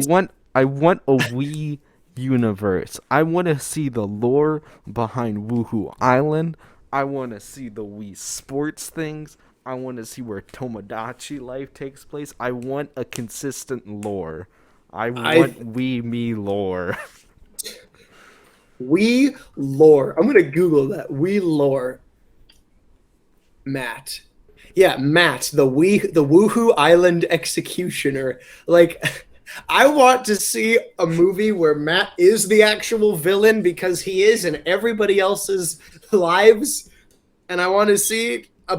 want a Wii universe. I want to see the lore behind Woohoo Island. I want to see the Wii sports things. I want to see where Tomodachi life takes place. I want a consistent lore. I want Wii Me lore. Wii lore. I'm gonna Google that. Wii lore. Matt. Yeah, Matt, the Woohoo Island executioner. Like, I want to see a movie where Matt is the actual villain because he is in everybody else's lives. And I want to see a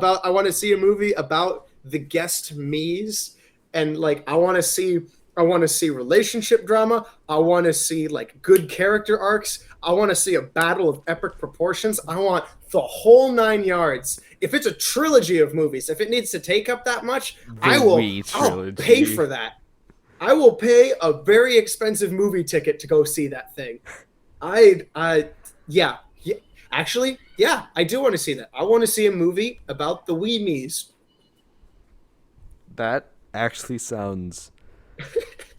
movie about the guest Miis, and like I want to see relationship drama. I want to see like good character arcs. I want to see a battle of epic proportions. I want the whole 9 yards. If it's a trilogy of movies, if it needs to take up that much, I'll pay for that. I will pay a very expensive movie ticket to go see that thing. Yeah. Actually, yeah, I do want to see that. I want to see a movie about the Wii Miis. That actually sounds...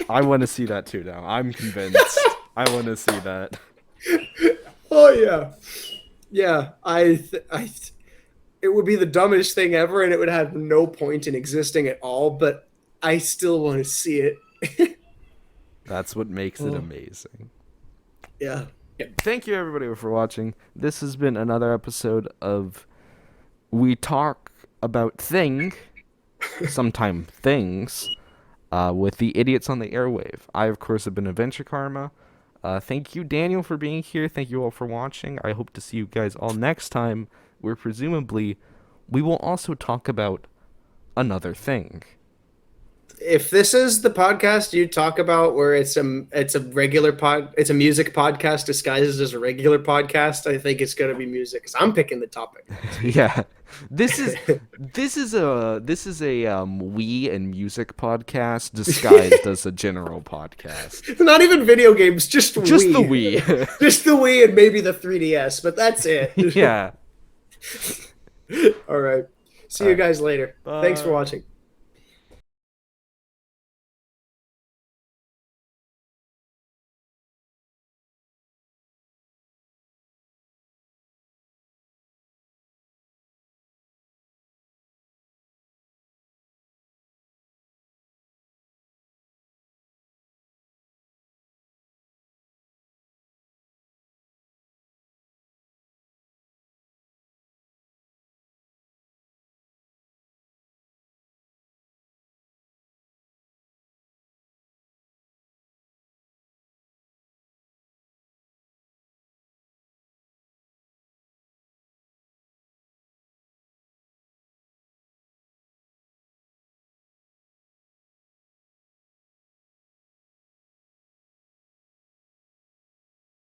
I want to see that too now. I'm convinced. I want to see that. Oh yeah. Yeah, it would be the dumbest thing ever, and it would have no point in existing at all, but I still want to see it. That's what makes it amazing. Yeah. Thank you, everybody, for watching. This has been another episode of We Talk About Things, with the idiots on the airwave. I, of course, have been AdventureKarma. Thank you, Daniel, for being here. Thank you all for watching. I hope to see you guys all next time, where presumably we will also talk about another thing. If this is the podcast you talk about where it's a regular it's a music podcast disguised as a regular podcast, I think it's gonna be music because I'm picking the topic. Yeah, this is a Wii and music podcast disguised as a general podcast. Not even video games, just Wii. The Wii. Just the Wii and maybe the 3DS, but that's it. Yeah. All right. See you guys later. Bye. Thanks for watching.